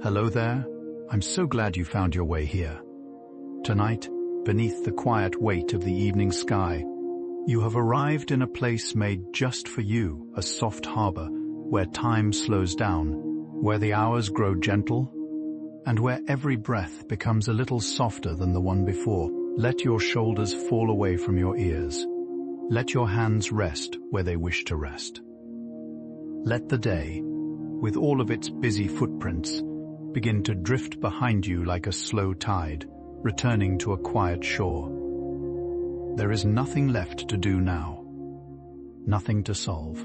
Hello there. I'm so glad you found your way here. Tonight, beneath the quiet weight of the evening sky, you have arrived in a place made just for you, a soft harbor where time slows down, where the hours grow gentle, and where every breath becomes a little softer than the one before. Let your shoulders fall away from your ears. Let your hands rest where they wish to rest. Let the day, with all of its busy footprints, begin to drift behind you like a slow tide, returning to a quiet shore. There is nothing left to do now. Nothing to solve.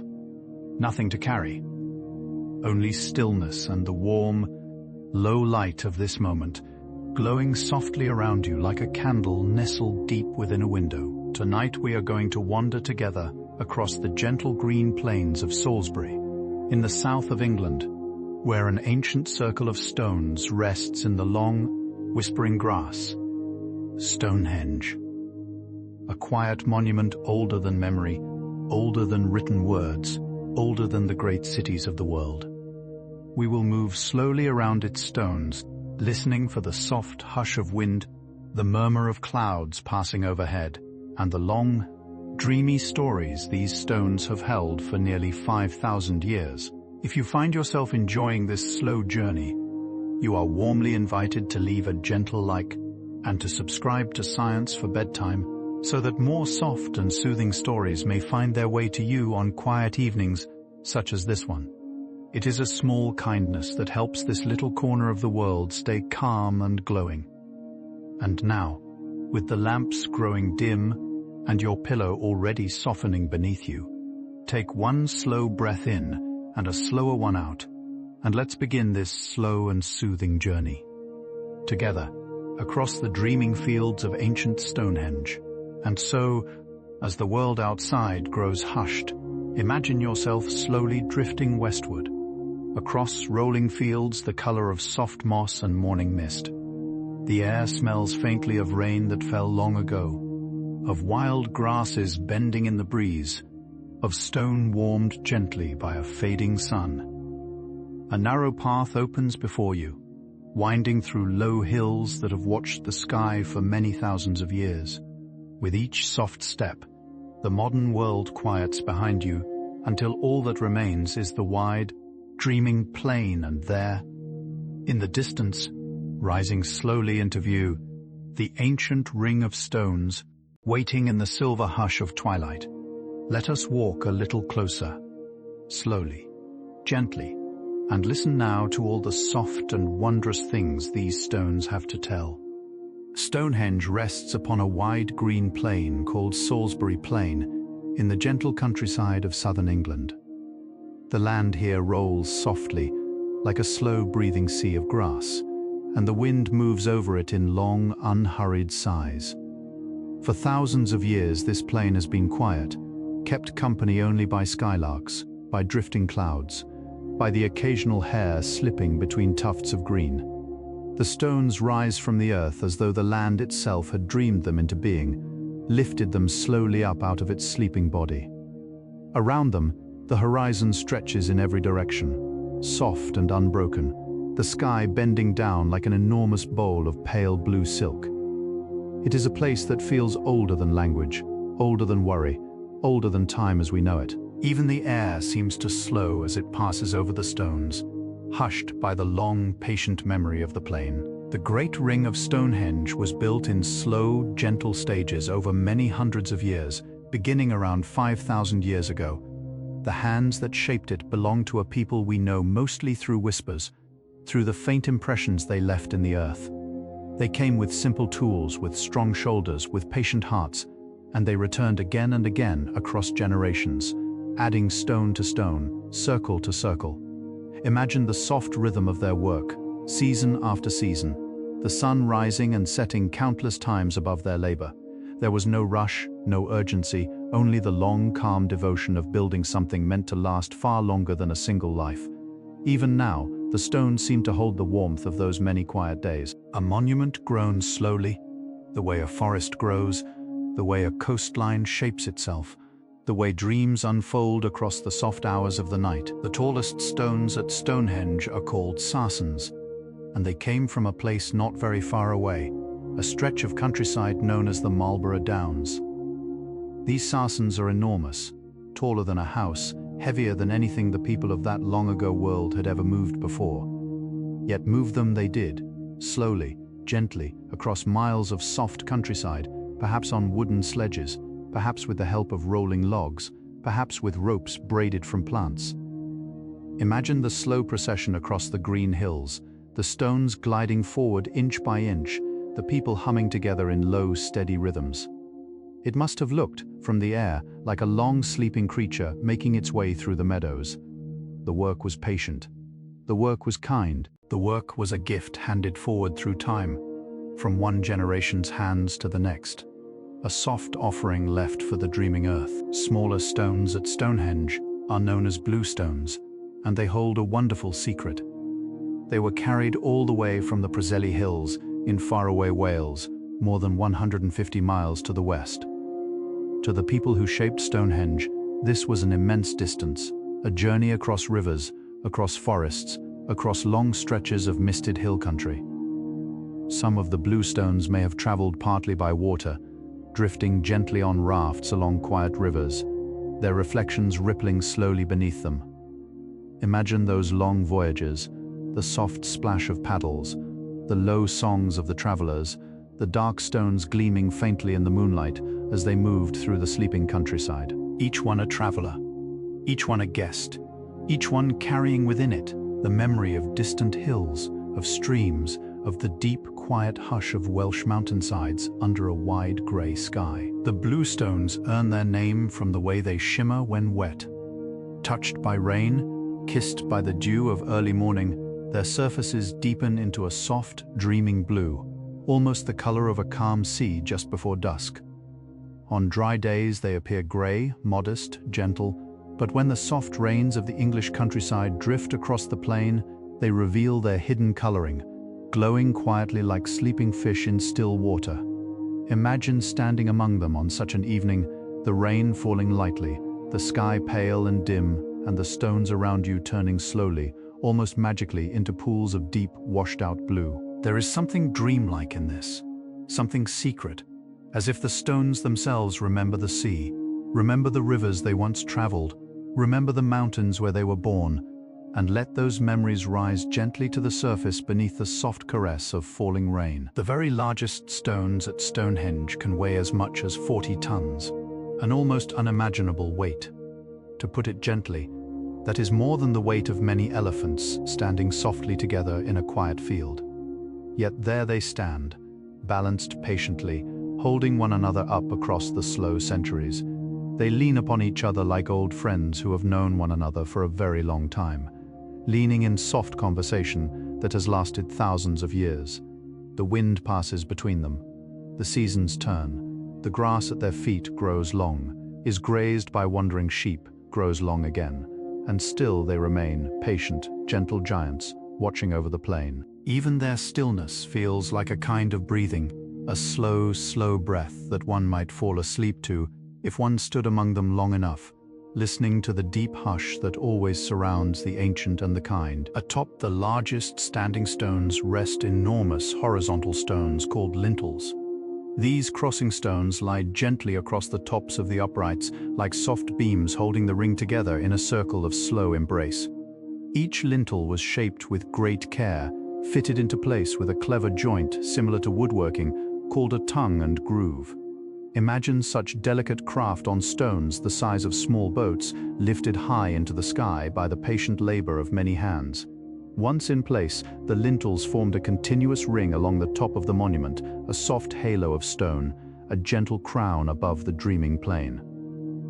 Nothing to carry. Only stillness and the warm, low light of this moment, glowing softly around you like a candle nestled deep within a window. Tonight we are going to wander together across the gentle green plains of Salisbury, in the south of England, where an ancient circle of stones rests in the long, whispering grass. Stonehenge. A quiet monument older than memory, older than written words, older than the great cities of the world. We will move slowly around its stones, listening for the soft hush of wind, the murmur of clouds passing overhead, and the long, dreamy stories these stones have held for nearly 5,000 years. If you find yourself enjoying this slow journey, you are warmly invited to leave a gentle like and to subscribe to Science for Bedtime so that more soft and soothing stories may find their way to you on quiet evenings such as this one. It is a small kindness that helps this little corner of the world stay calm and glowing. And now, with the lamps growing dim and your pillow already softening beneath you, take one slow breath in and a slower one out, and let's begin this slow and soothing journey. Together, across the dreaming fields of ancient Stonehenge. And so, as the world outside grows hushed, imagine yourself slowly drifting westward, across rolling fields the color of soft moss and morning mist. The air smells faintly of rain that fell long ago, of wild grasses bending in the breeze, of stone warmed gently by a fading sun. A narrow path opens before you, winding through low hills that have watched the sky for many thousands of years. With each soft step, the modern world quiets behind you until all that remains is the wide, dreaming plain, and there, in the distance, rising slowly into view, the ancient ring of stones, waiting in the silver hush of twilight. Let us walk a little closer, slowly, gently, and listen now to all the soft and wondrous things these stones have to tell. Stonehenge rests upon a wide green plain called Salisbury Plain in the gentle countryside of southern England. The land here rolls softly, like a slow-breathing sea of grass, and the wind moves over it in long, unhurried sighs. For thousands of years this plain has been quiet, kept company only by skylarks, by drifting clouds, by the occasional hair slipping between tufts of green. The stones rise from the earth as though the land itself had dreamed them into being, lifted them slowly up out of its sleeping body. Around them, the horizon stretches in every direction, soft and unbroken, the sky bending down like an enormous bowl of pale blue silk. It is a place that feels older than language, older than worry, older than time as we know it. Even the air seems to slow as it passes over the stones, hushed by the long, patient memory of the plain. The great ring of Stonehenge was built in slow, gentle stages over many hundreds of years, beginning around 5,000 years ago. The hands that shaped it belong to a people we know mostly through whispers, through the faint impressions they left in the earth. They came with simple tools, with strong shoulders, with patient hearts, and they returned again and again across generations, adding stone to stone, circle to circle. Imagine the soft rhythm of their work, season after season, the sun rising and setting countless times above their labor. There was no rush, no urgency, only the long, calm devotion of building something meant to last far longer than a single life. Even now, the stones seem to hold the warmth of those many quiet days. A monument grown slowly, the way a forest grows, the way a coastline shapes itself, the way dreams unfold across the soft hours of the night. The tallest stones at Stonehenge are called sarsens, and they came from a place not very far away, a stretch of countryside known as the Marlborough Downs. These sarsens are enormous, taller than a house, heavier than anything the people of that long-ago world had ever moved before. Yet move them they did, slowly, gently, across miles of soft countryside, perhaps on wooden sledges, perhaps with the help of rolling logs, perhaps with ropes braided from plants. Imagine the slow procession across the green hills, the stones gliding forward inch by inch, the people humming together in low, steady rhythms. It must have looked, from the air, like a long sleeping creature making its way through the meadows. The work was patient. The work was kind. The work was a gift handed forward through time, from one generation's hands to the next. A soft offering left for the dreaming earth. Smaller stones at Stonehenge are known as bluestones, and they hold a wonderful secret. They were carried all the way from the Preseli Hills in faraway Wales, more than 150 miles to the west. To the people who shaped Stonehenge, this was an immense distance, a journey across rivers, across forests, across long stretches of misted hill country. Some of the bluestones may have traveled partly by water, drifting gently on rafts along quiet rivers, their reflections rippling slowly beneath them. Imagine those long voyages, the soft splash of paddles, the low songs of the travelers, the dark stones gleaming faintly in the moonlight as they moved through the sleeping countryside. Each one a traveler, each one a guest, each one carrying within it the memory of distant hills, of streams, of the deep, quiet hush of Welsh mountainsides under a wide grey sky. The bluestones earn their name from the way they shimmer when wet. Touched by rain, kissed by the dew of early morning, their surfaces deepen into a soft, dreaming blue, almost the color of a calm sea just before dusk. On dry days they appear grey, modest, gentle, but when the soft rains of the English countryside drift across the plain, they reveal their hidden coloring, glowing quietly like sleeping fish in still water. Imagine standing among them on such an evening, the rain falling lightly, the sky pale and dim, and the stones around you turning slowly, almost magically, into pools of deep, washed-out blue. There is something dreamlike in this, something secret, as if the stones themselves remember the sea, remember the rivers they once traveled, remember the mountains where they were born, and let those memories rise gently to the surface beneath the soft caress of falling rain. The very largest stones at Stonehenge can weigh as much as 40 tons, an almost unimaginable weight. To put it gently, that is more than the weight of many elephants standing softly together in a quiet field. Yet there they stand, balanced patiently, holding one another up across the slow centuries. They lean upon each other like old friends who have known one another for a very long time, leaning in soft conversation that has lasted thousands of years. The wind passes between them. The seasons turn. The grass at their feet grows long, is grazed by wandering sheep, grows long again, and still they remain patient, gentle giants, watching over the plain. Even their stillness feels like a kind of breathing, a slow, slow breath that one might fall asleep to if one stood among them long enough, listening to the deep hush that always surrounds the ancient and the kind. Atop the largest standing stones rest enormous horizontal stones called lintels. These crossing stones lie gently across the tops of the uprights like soft beams holding the ring together in a circle of slow embrace. Each lintel was shaped with great care, fitted into place with a clever joint similar to woodworking called a tongue and groove. Imagine such delicate craft on stones the size of small boats, lifted high into the sky by the patient labor of many hands. Once in place, the lintels formed a continuous ring along the top of the monument, a soft halo of stone, a gentle crown above the dreaming plain.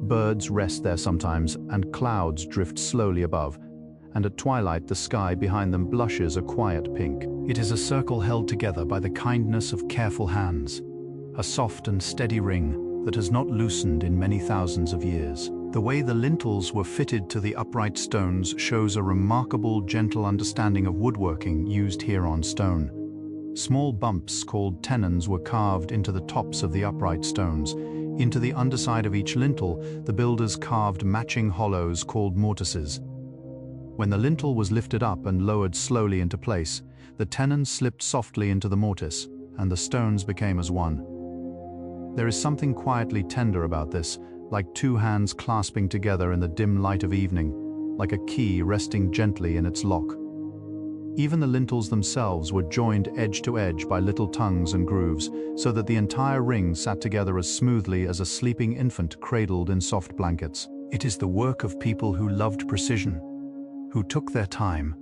Birds rest there sometimes, and clouds drift slowly above, and at twilight the sky behind them blushes a quiet pink. It is a circle held together by the kindness of careful hands, a soft and steady ring that has not loosened in many thousands of years. The way the lintels were fitted to the upright stones shows a remarkable, gentle understanding of woodworking used here on stone. Small bumps called tenons were carved into the tops of the upright stones. Into the underside of each lintel, the builders carved matching hollows called mortices. When the lintel was lifted up and lowered slowly into place, the tenons slipped softly into the mortise, and the stones became as one. There is something quietly tender about this, like two hands clasping together in the dim light of evening, like a key resting gently in its lock. Even the lintels themselves were joined edge to edge by little tongues and grooves, so that the entire ring sat together as smoothly as a sleeping infant cradled in soft blankets. It is the work of people who loved precision, who took their time,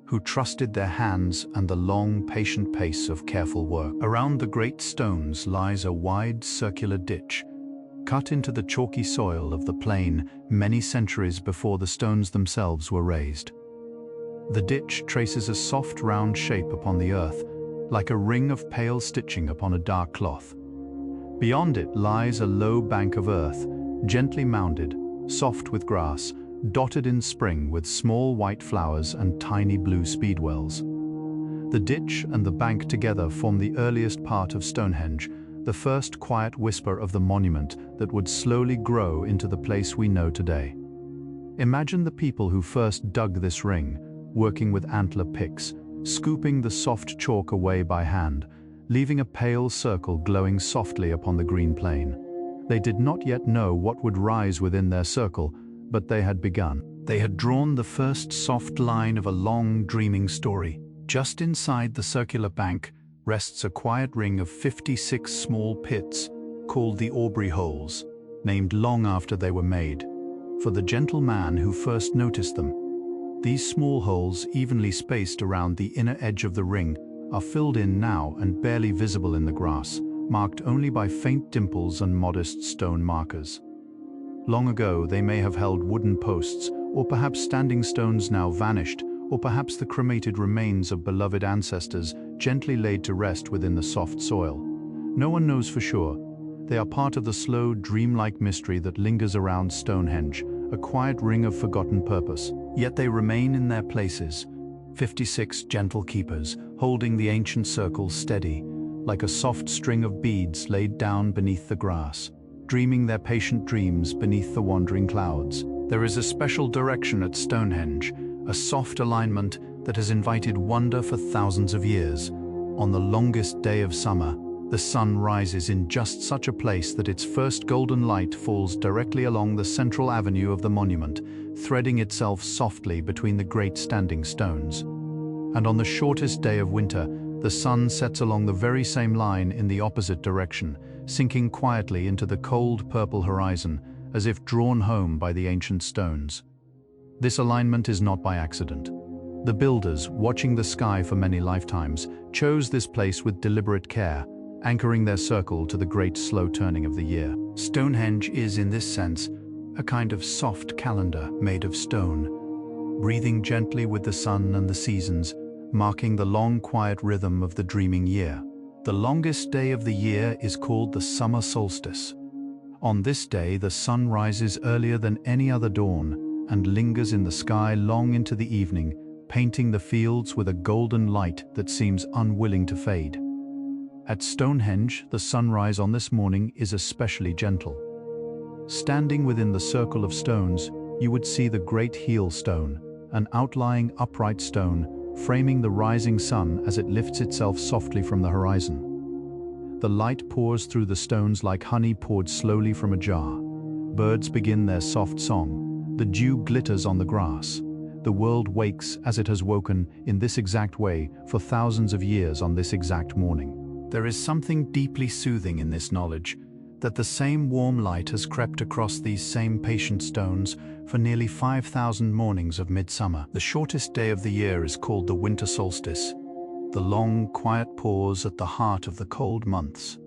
who trusted their hands and the long, patient pace of careful work. Around the great stones lies a wide, circular ditch, cut into the chalky soil of the plain many centuries before the stones themselves were raised. The ditch traces a soft, round shape upon the earth, like a ring of pale stitching upon a dark cloth. Beyond it lies a low bank of earth, gently mounded, soft with grass, dotted in spring with small white flowers and tiny blue speedwells. The ditch and the bank together form the earliest part of Stonehenge, the first quiet whisper of the monument that would slowly grow into the place we know today. Imagine the people who first dug this ring, working with antler picks, scooping the soft chalk away by hand, leaving a pale circle glowing softly upon the green plain. They did not yet know what would rise within their circle, but they had begun. They had drawn the first soft line of a long, dreaming story. Just inside the circular bank rests a quiet ring of 56 small pits, called the Aubrey holes, named long after they were made, for the gentle man who first noticed them. These small holes, evenly spaced around the inner edge of the ring, are filled in now and barely visible in the grass, marked only by faint dimples and modest stone markers. Long ago, they may have held wooden posts, or perhaps standing stones now vanished, or perhaps the cremated remains of beloved ancestors gently laid to rest within the soft soil. No one knows for sure. They are part of the slow, dreamlike mystery that lingers around Stonehenge, a quiet ring of forgotten purpose. Yet they remain in their places, 56 gentle keepers, holding the ancient circle steady, like a soft string of beads laid down beneath the grass, dreaming their patient dreams beneath the wandering clouds. There is a special direction at Stonehenge, a soft alignment that has invited wonder for thousands of years. On the longest day of summer, the sun rises in just such a place that its first golden light falls directly along the central avenue of the monument, threading itself softly between the great standing stones. And on the shortest day of winter, the sun sets along the very same line in the opposite direction, sinking quietly into the cold purple horizon, as if drawn home by the ancient stones. This alignment is not by accident. The builders, watching the sky for many lifetimes, chose this place with deliberate care, anchoring their circle to the great slow turning of the year. Stonehenge is, in this sense, a kind of soft calendar made of stone, breathing gently with the sun and the seasons, marking the long, quiet rhythm of the dreaming year. The longest day of the year is called the summer solstice. On this day, the sun rises earlier than any other dawn and lingers in the sky long into the evening, painting the fields with a golden light that seems unwilling to fade. At Stonehenge, the sunrise on this morning is especially gentle. Standing within the circle of stones, you would see the great heel stone, an outlying upright stone, framing the rising sun as it lifts itself softly from the horizon. The light pours through the stones like honey poured slowly from a jar. Birds begin their soft song. The dew glitters on the grass. The world wakes as it has woken in this exact way for thousands of years on this exact morning. There is something deeply soothing in this knowledge that the same warm light has crept across these same patient stones for nearly 5,000 mornings of midsummer. The shortest day of the year is called the winter solstice, the long, quiet pause at the heart of the cold months.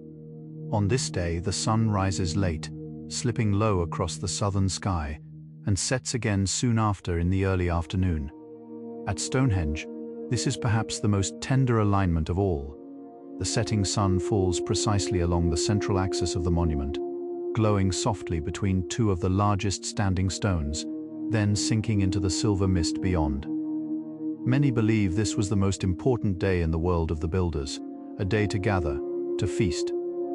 On this day, the sun rises late, slipping low across the southern sky, and sets again soon after in the early afternoon. At Stonehenge, this is perhaps the most tender alignment of all. The setting sun falls precisely along the central axis of the monument, glowing softly between two of the largest standing stones, then sinking into the silver mist beyond. Many believe this was the most important day in the world of the builders, a day to gather, to feast,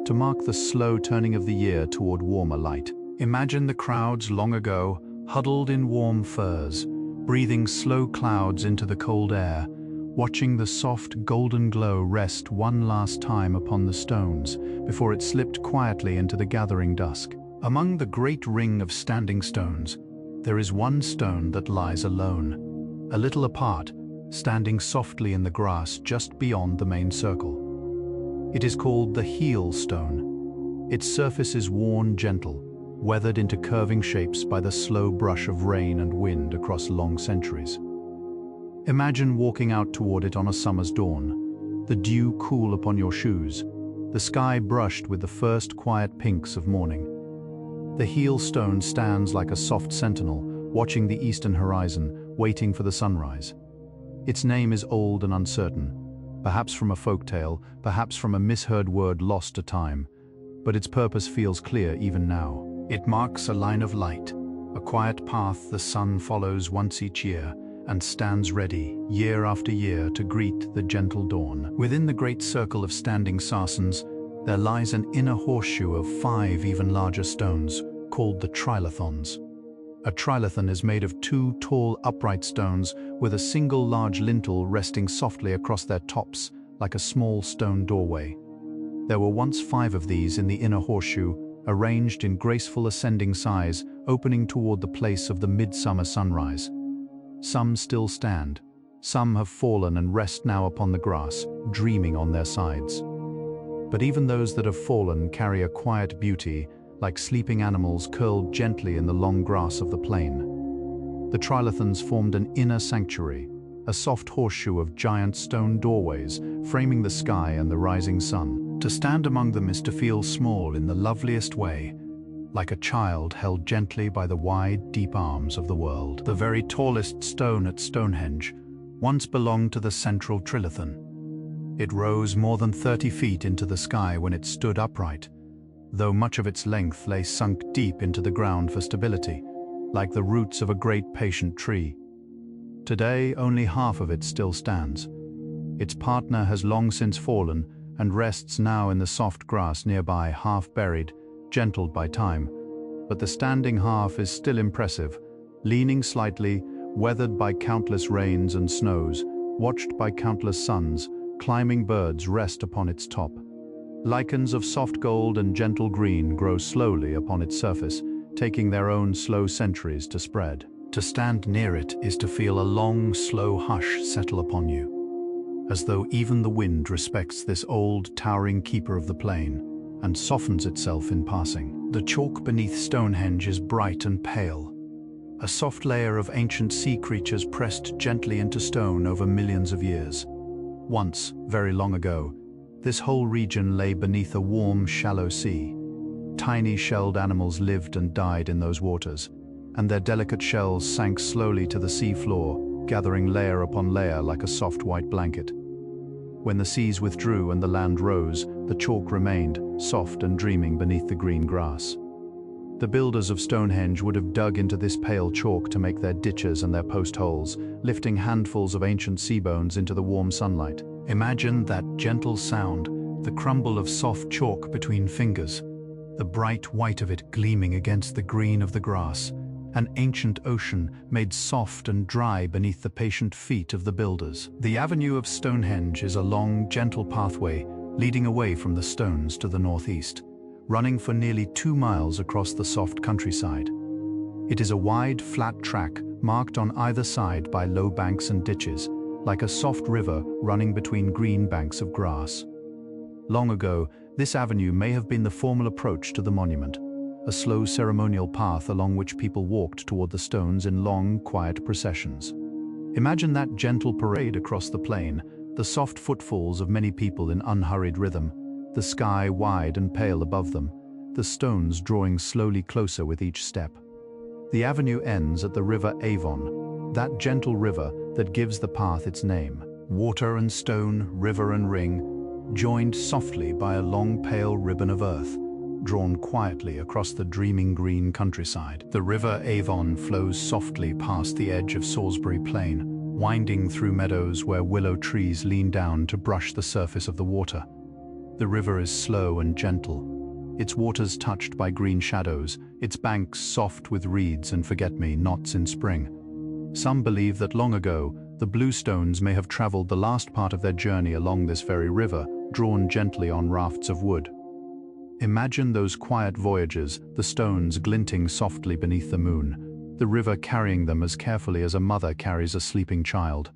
to mark the slow turning of the year toward warmer light. Imagine the crowds long ago, huddled in warm furs, breathing slow clouds into the cold air, watching the soft golden glow rest one last time upon the stones before it slipped quietly into the gathering dusk. Among the great ring of standing stones, there is one stone that lies alone, a little apart, standing softly in the grass just beyond the main circle. It is called the heel stone. Its surface is worn gentle, weathered into curving shapes by the slow brush of rain and wind across long centuries. Imagine walking out toward it on a summer's dawn, the dew cool upon your shoes, the sky brushed with the first quiet pinks of morning. The heel stone stands like a soft sentinel, watching the eastern horizon, waiting for the sunrise. Its name is old and uncertain, perhaps from a folktale, perhaps from a misheard word lost to time, but its purpose feels clear even now. It marks a line of light, a quiet path the sun follows once each year, and stands ready, year after year, to greet the gentle dawn. Within the great circle of standing sarsens, there lies an inner horseshoe of 5 even larger stones, called the trilithons. A trilithon is made of 2 tall upright stones with a single large lintel resting softly across their tops like a small stone doorway. There were once 5 of these in the inner horseshoe, arranged in graceful ascending size, opening toward the place of the midsummer sunrise. Some still stand, some have fallen and rest now upon the grass, dreaming on their sides. But even those that have fallen carry a quiet beauty, like sleeping animals curled gently in the long grass of the plain. The trilithons formed an inner sanctuary, a soft horseshoe of giant stone doorways, framing the sky and the rising sun. To stand among them is to feel small in the loveliest way, like a child held gently by the wide, deep arms of the world. The very tallest stone at Stonehenge once belonged to the central trilithon. It rose more than 30 feet into the sky when it stood upright, though much of its length lay sunk deep into the ground for stability, like the roots of a great patient tree. Today, only half of it still stands. Its partner has long since fallen and rests now in the soft grass nearby, half buried, gentled by time. But the standing half is still impressive, leaning slightly, weathered by countless rains and snows, watched by countless suns. Climbing birds rest upon its top. Lichens of soft gold and gentle green grow slowly upon its surface, taking their own slow centuries to spread. To stand near it is to feel a long, slow hush settle upon you, as though even the wind respects this old, towering keeper of the plain, and softens itself in passing. The chalk beneath Stonehenge is bright and pale, a soft layer of ancient sea creatures pressed gently into stone over millions of years. Once, very long ago, this whole region lay beneath a warm, shallow sea. Tiny shelled animals lived and died in those waters, and their delicate shells sank slowly to the sea floor, gathering layer upon layer like a soft white blanket. When the seas withdrew and the land rose, the chalk remained, soft and dreaming beneath the green grass. The builders of Stonehenge would have dug into this pale chalk to make their ditches and their post holes, lifting handfuls of ancient sea bones into the warm sunlight. Imagine that gentle sound, the crumble of soft chalk between fingers, the bright white of it gleaming against the green of the grass, an ancient ocean made soft and dry beneath the patient feet of the builders. The avenue of Stonehenge is a long, gentle pathway leading away from the stones to the northeast, running for nearly 2 miles across the soft countryside. It is a wide, flat track marked on either side by low banks and ditches, like a soft river running between green banks of grass. Long ago, this avenue may have been the formal approach to the monument, a slow ceremonial path along which people walked toward the stones in long, quiet processions. Imagine that gentle parade across the plain, the soft footfalls of many people in unhurried rhythm, the sky wide and pale above them, the stones drawing slowly closer with each step. The avenue ends at the river Avon, that gentle river that gives the path its name. Water and stone, river and ring, joined softly by a long pale ribbon of earth, drawn quietly across the dreaming green countryside. The river Avon flows softly past the edge of Salisbury Plain, winding through meadows where willow trees lean down to brush the surface of the water. The river is slow and gentle, its waters touched by green shadows, its banks soft with reeds and forget-me-nots in spring. Some believe that long ago, the bluestones may have traveled the last part of their journey along this very river, drawn gently on rafts of wood. Imagine those quiet voyages, the stones glinting softly beneath the moon, the river carrying them as carefully as a mother carries a sleeping child.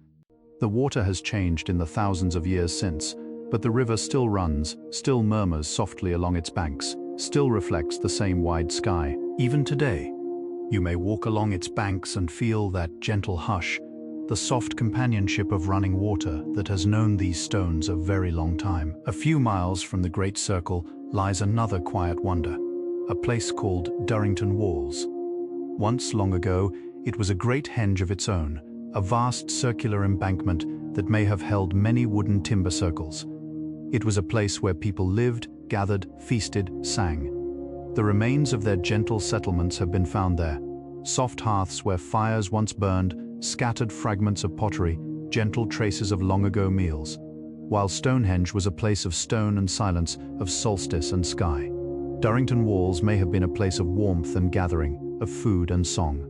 The water has changed in the thousands of years since, but the river still runs, still murmurs softly along its banks, still reflects the same wide sky. Even today, you may walk along its banks and feel that gentle hush, the soft companionship of running water that has known these stones a very long time. A few miles from the Great Circle lies another quiet wonder, a place called Durrington Walls. Once long ago, it was a great henge of its own, a vast circular embankment that may have held many wooden timber circles. It was a place where people lived, gathered, feasted, sang. The remains of their gentle settlements have been found there. Soft hearths where fires once burned, scattered fragments of pottery, gentle traces of long-ago meals. While Stonehenge was a place of stone and silence, of solstice and sky, Durrington Walls may have been a place of warmth and gathering, of food and song.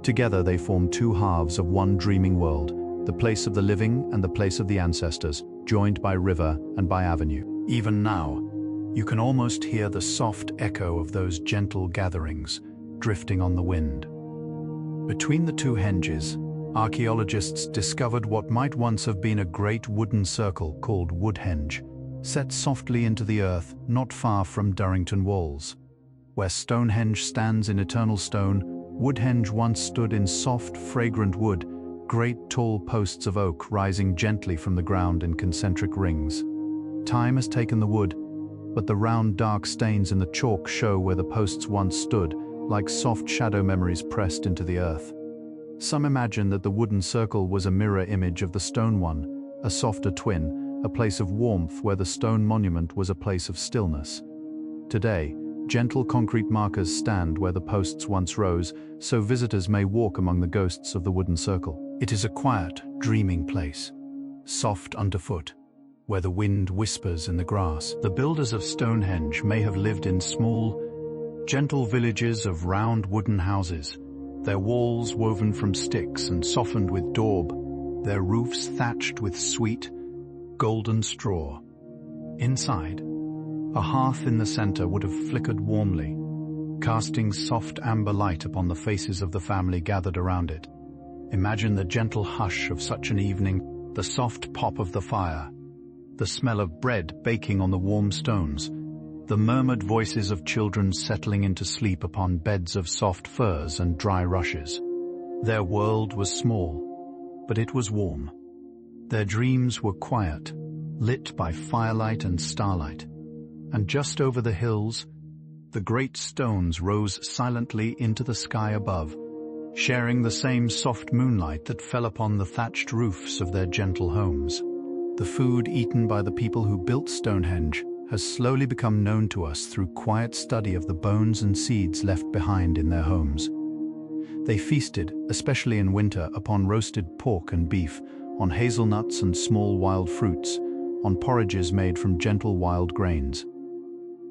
Together they form two halves of one dreaming world, the place of the living and the place of the ancestors, joined by river and by avenue. Even now, you can almost hear the soft echo of those gentle gatherings, drifting on the wind. Between the two henges, archaeologists discovered what might once have been a great wooden circle called Woodhenge, set softly into the earth not far from Durrington Walls. Where Stonehenge stands in eternal stone, Woodhenge once stood in soft, fragrant wood, great tall posts of oak rising gently from the ground in concentric rings. Time has taken the wood, but the round dark stains in the chalk show where the posts once stood, like soft shadow memories pressed into the earth. Some imagine that the wooden circle was a mirror image of the stone one, a softer twin, a place of warmth where the stone monument was a place of stillness. Today, gentle concrete markers stand where the posts once rose, so visitors may walk among the ghosts of the wooden circle. It is a quiet, dreaming place, soft underfoot, where the wind whispers in the grass. The builders of Stonehenge may have lived in small, gentle villages of round wooden houses, their walls woven from sticks and softened with daub, their roofs thatched with sweet, golden straw. Inside, a hearth in the center would have flickered warmly, casting soft amber light upon the faces of the family gathered around it. Imagine the gentle hush of such an evening, the soft pop of the fire, the smell of bread baking on the warm stones, the murmured voices of children settling into sleep upon beds of soft furs and dry rushes. Their world was small, but it was warm. Their dreams were quiet, lit by firelight and starlight. And just over the hills, the great stones rose silently into the sky above, sharing the same soft moonlight that fell upon the thatched roofs of their gentle homes. The food eaten by the people who built Stonehenge has slowly become known to us through quiet study of the bones and seeds left behind in their homes. They feasted, especially in winter, upon roasted pork and beef, on hazelnuts and small wild fruits, on porridges made from gentle wild grains.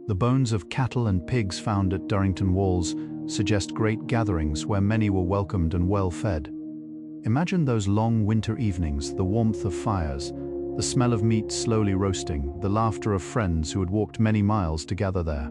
The bones of cattle and pigs found at Durrington Walls suggest great gatherings where many were welcomed and well fed. Imagine those long winter evenings, the warmth of fires, the smell of meat slowly roasting, the laughter of friends who had walked many miles to gather there.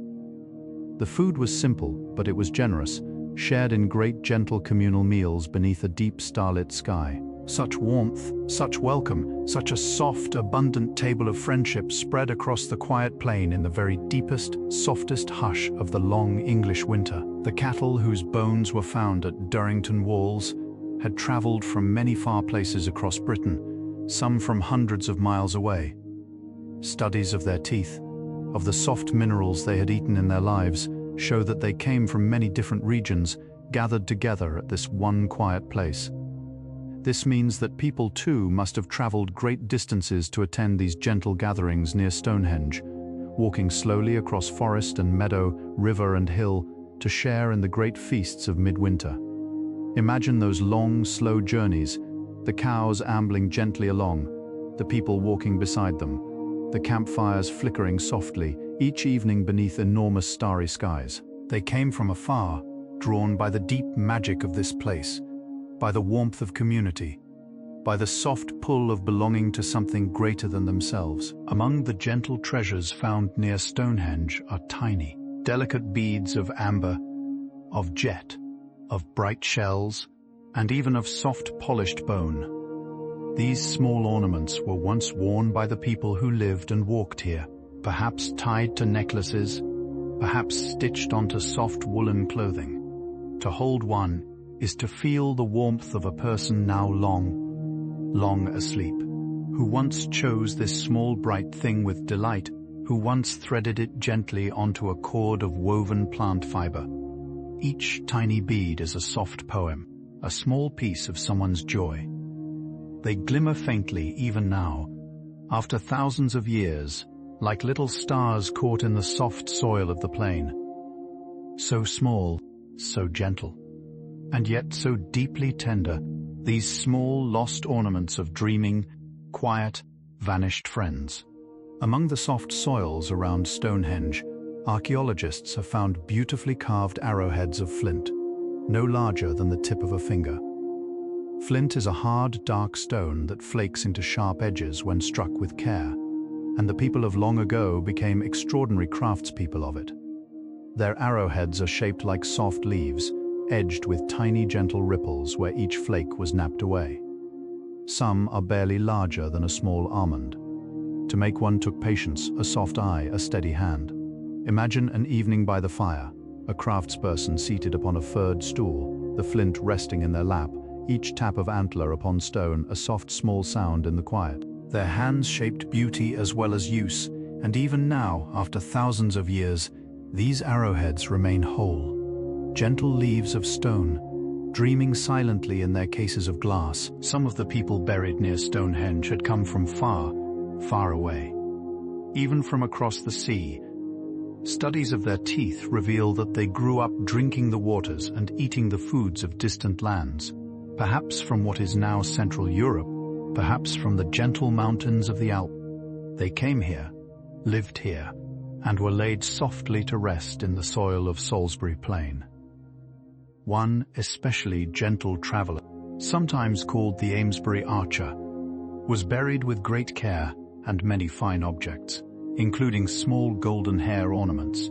The food was simple, but it was generous, shared in great gentle communal meals beneath a deep starlit sky. Such warmth, such welcome, such a soft, abundant table of friendship spread across the quiet plain in the very deepest, softest hush of the long English winter. The cattle whose bones were found at Durrington Walls had travelled from many far places across Britain, some from hundreds of miles away. Studies of their teeth, of the soft minerals they had eaten in their lives, show that they came from many different regions, gathered together at this one quiet place. This means that people too must have travelled great distances to attend these gentle gatherings near Stonehenge, walking slowly across forest and meadow, river and hill, to share in the great feasts of midwinter. Imagine those long, slow journeys, the cows ambling gently along, the people walking beside them, the campfires flickering softly, each evening beneath enormous starry skies. They came from afar, drawn by the deep magic of this place, by the warmth of community, by the soft pull of belonging to something greater than themselves. Among the gentle treasures found near Stonehenge are tiny, delicate beads of amber, of jet, of bright shells, and even of soft polished bone. These small ornaments were once worn by the people who lived and walked here, perhaps tied to necklaces, perhaps stitched onto soft woolen clothing. To hold one is to feel the warmth of a person now long asleep, who once chose this small bright thing with delight, who once threaded it gently onto a cord of woven plant fiber. Each tiny bead is a soft poem, a small piece of someone's joy. They glimmer faintly even now, after thousands of years, like little stars caught in the soft soil of the plain. So small, so gentle, and yet so deeply tender, these small lost ornaments of dreaming, quiet, vanished friends. Among the soft soils around Stonehenge, archaeologists have found beautifully carved arrowheads of flint, no larger than the tip of a finger. Flint is a hard, dark stone that flakes into sharp edges when struck with care, and the people of long ago became extraordinary craftspeople of it. Their arrowheads are shaped like soft leaves, edged with tiny gentle ripples where each flake was napped away. Some are barely larger than a small almond. To make one took patience, a soft eye, a steady hand. Imagine an evening by the fire, a craftsperson seated upon a furred stool, the flint resting in their lap, each tap of antler upon stone a soft small sound in the quiet. Their hands shaped beauty as well as use, and even now, after thousands of years, these arrowheads remain whole. Gentle leaves of stone, dreaming silently in their cases of glass. Some of the people buried near Stonehenge had come from far away. Even from across the sea, studies of their teeth reveal that they grew up drinking the waters and eating the foods of distant lands, perhaps from what is now Central Europe, perhaps from the gentle mountains of the Alps. They came here, lived here, and were laid softly to rest in the soil of Salisbury Plain. One especially gentle traveller, sometimes called the Amesbury Archer, was buried with great care and many fine objects, including small golden hair ornaments.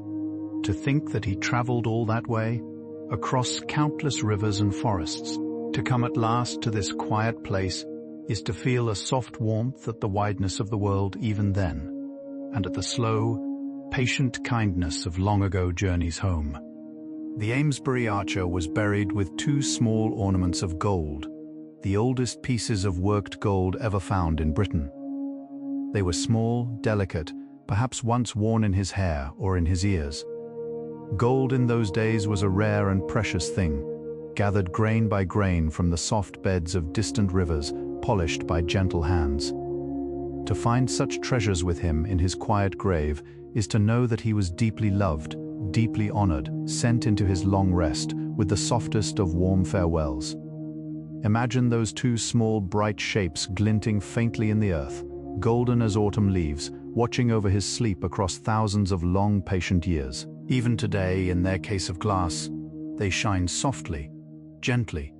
To think that he travelled all that way, across countless rivers and forests, to come at last to this quiet place, is to feel a soft warmth at the wideness of the world even then, and at the slow, patient kindness of long-ago journeys home. The Amesbury Archer was buried with two small ornaments of gold, the oldest pieces of worked gold ever found in Britain. They were small, delicate, perhaps once worn in his hair or in his ears. Gold in those days was a rare and precious thing, gathered grain by grain from the soft beds of distant rivers, polished by gentle hands. To find such treasures with him in his quiet grave is to know that he was deeply loved, deeply honored, sent into his long rest with the softest of warm farewells. Imagine those two small bright shapes glinting faintly in the earth, golden as autumn leaves, watching over his sleep across thousands of long patient years. Even today, in their case of glass, they shine softly, gently,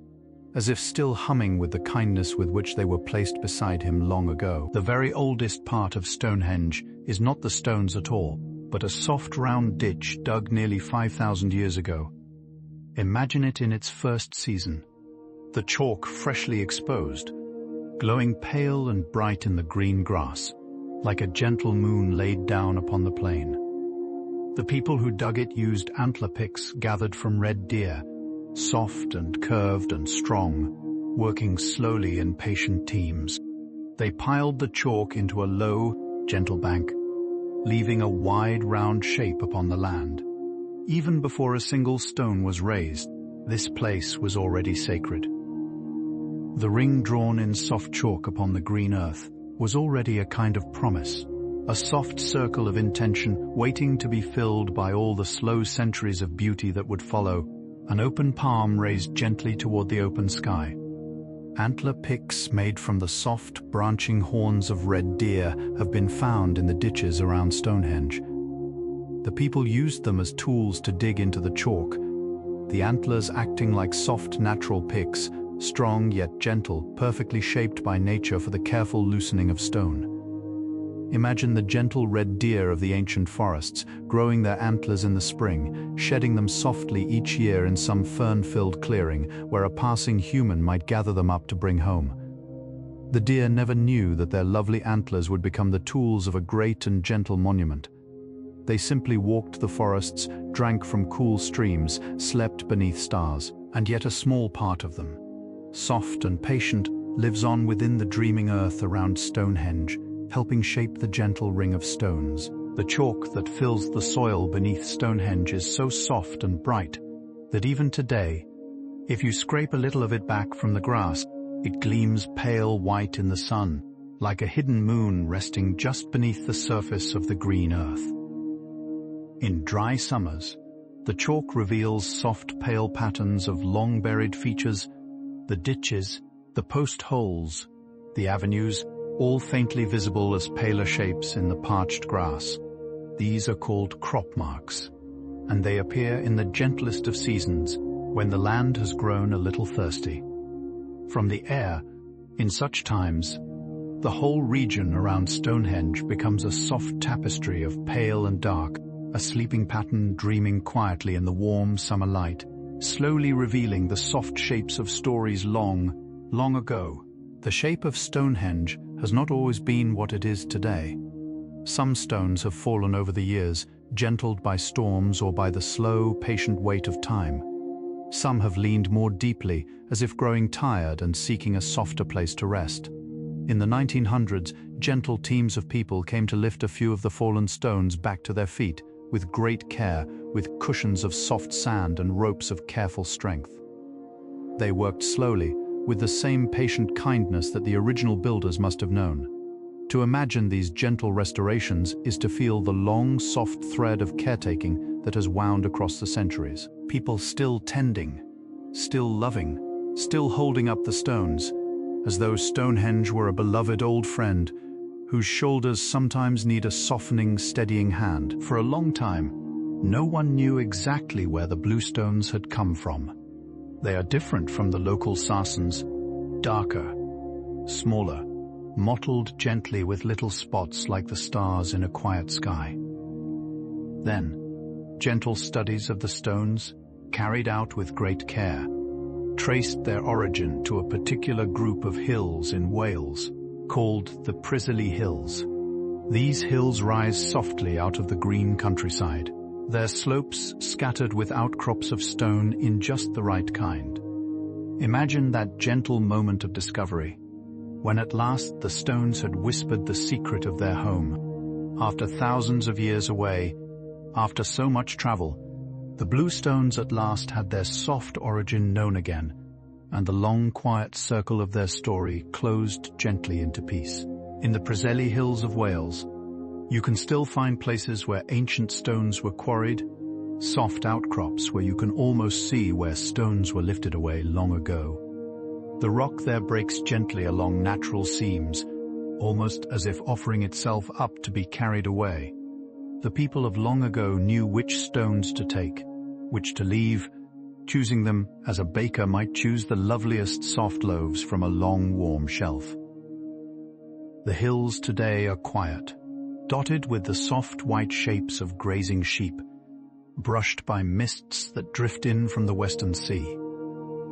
as if still humming with the kindness with which they were placed beside him long ago. The very oldest part of Stonehenge is not the stones at all, but a soft round ditch dug nearly 5,000 years ago. Imagine it in its first season, the chalk freshly exposed, glowing pale and bright in the green grass, like a gentle moon laid down upon the plain. The people who dug it used antler picks gathered from red deer, soft and curved and strong, working slowly in patient teams. They piled the chalk into a low, gentle bank, leaving a wide round shape upon the land. Even before a single stone was raised, this place was already sacred. The ring drawn in soft chalk upon the green earth was already a kind of promise, a soft circle of intention waiting to be filled by all the slow centuries of beauty that would follow, an open palm raised gently toward the open sky. Antler picks made from the soft, branching horns of red deer have been found in the ditches around Stonehenge. The people used them as tools to dig into the chalk, the antlers acting like soft natural picks, strong yet gentle, perfectly shaped by nature for the careful loosening of stone. Imagine the gentle red deer of the ancient forests, growing their antlers in the spring, shedding them softly each year in some fern-filled clearing where a passing human might gather them up to bring home. The deer never knew that their lovely antlers would become the tools of a great and gentle monument. They simply walked the forests, drank from cool streams, slept beneath stars, and yet a small part of them, soft and patient, lives on within the dreaming earth around Stonehenge, helping shape the gentle ring of stones. The chalk that fills the soil beneath Stonehenge is so soft and bright that even today, if you scrape a little of it back from the grass, it gleams pale white in the sun, like a hidden moon resting just beneath the surface of the green earth. In dry summers, the chalk reveals soft pale patterns of long-buried features, the ditches, the post holes, the avenues, all faintly visible as paler shapes in the parched grass. These are called crop marks, and they appear in the gentlest of seasons, when the land has grown a little thirsty. From the air, in such times, the whole region around Stonehenge becomes a soft tapestry of pale and dark, a sleeping pattern dreaming quietly in the warm summer light, slowly revealing the soft shapes of stories long, long ago. The shape of Stonehenge has not always been what it is today. Some stones have fallen over the years, gentled by storms or by the slow, patient weight of time. Some have leaned more deeply, as if growing tired and seeking a softer place to rest. In the 1900s, gentle teams of people came to lift a few of the fallen stones back to their feet, with great care, with cushions of soft sand and ropes of careful strength. They worked slowly, with the same patient kindness that the original builders must have known. To imagine these gentle restorations is to feel the long, soft thread of caretaking that has wound across the centuries. People still tending, still loving, still holding up the stones, as though Stonehenge were a beloved old friend whose shoulders sometimes need a softening, steadying hand. For a long time, no one knew exactly where the bluestones had come from. They are different from the local sarsens, darker, smaller, mottled gently with little spots like the stars in a quiet sky. Then, gentle studies of the stones, carried out with great care, traced their origin to a particular group of hills in Wales, called the Salisbury Hills. These hills rise softly out of the green countryside, their slopes scattered with outcrops of stone in just the right kind. Imagine that gentle moment of discovery, when at last the stones had whispered the secret of their home. After thousands of years away, after so much travel, the bluestones at last had their soft origin known again, and the long quiet circle of their story closed gently into peace. In the Salisbury Hills of Wales, you can still find places where ancient stones were quarried, soft outcrops where you can almost see where stones were lifted away long ago. The rock there breaks gently along natural seams, almost as if offering itself up to be carried away. The people of long ago knew which stones to take, which to leave, choosing them as a baker might choose the loveliest soft loaves from a long warm shelf. The hills today are quiet, dotted with the soft white shapes of grazing sheep, brushed by mists that drift in from the western sea.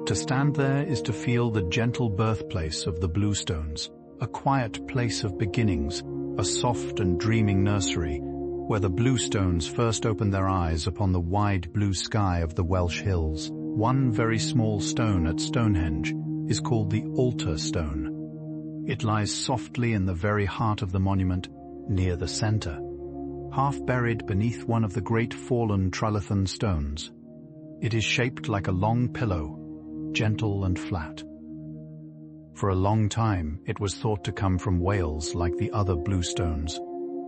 To stand there is to feel the gentle birthplace of the bluestones, a quiet place of beginnings, a soft and dreaming nursery, where the bluestones first opened their eyes upon the wide blue sky of the Welsh hills. One very small stone at Stonehenge is called the altar stone. It lies softly in the very heart of the monument, near the center, half buried beneath one of the great fallen trilithon stones. It is shaped like a long pillow, gentle and flat. For a long time, it was thought to come from Wales like the other bluestones,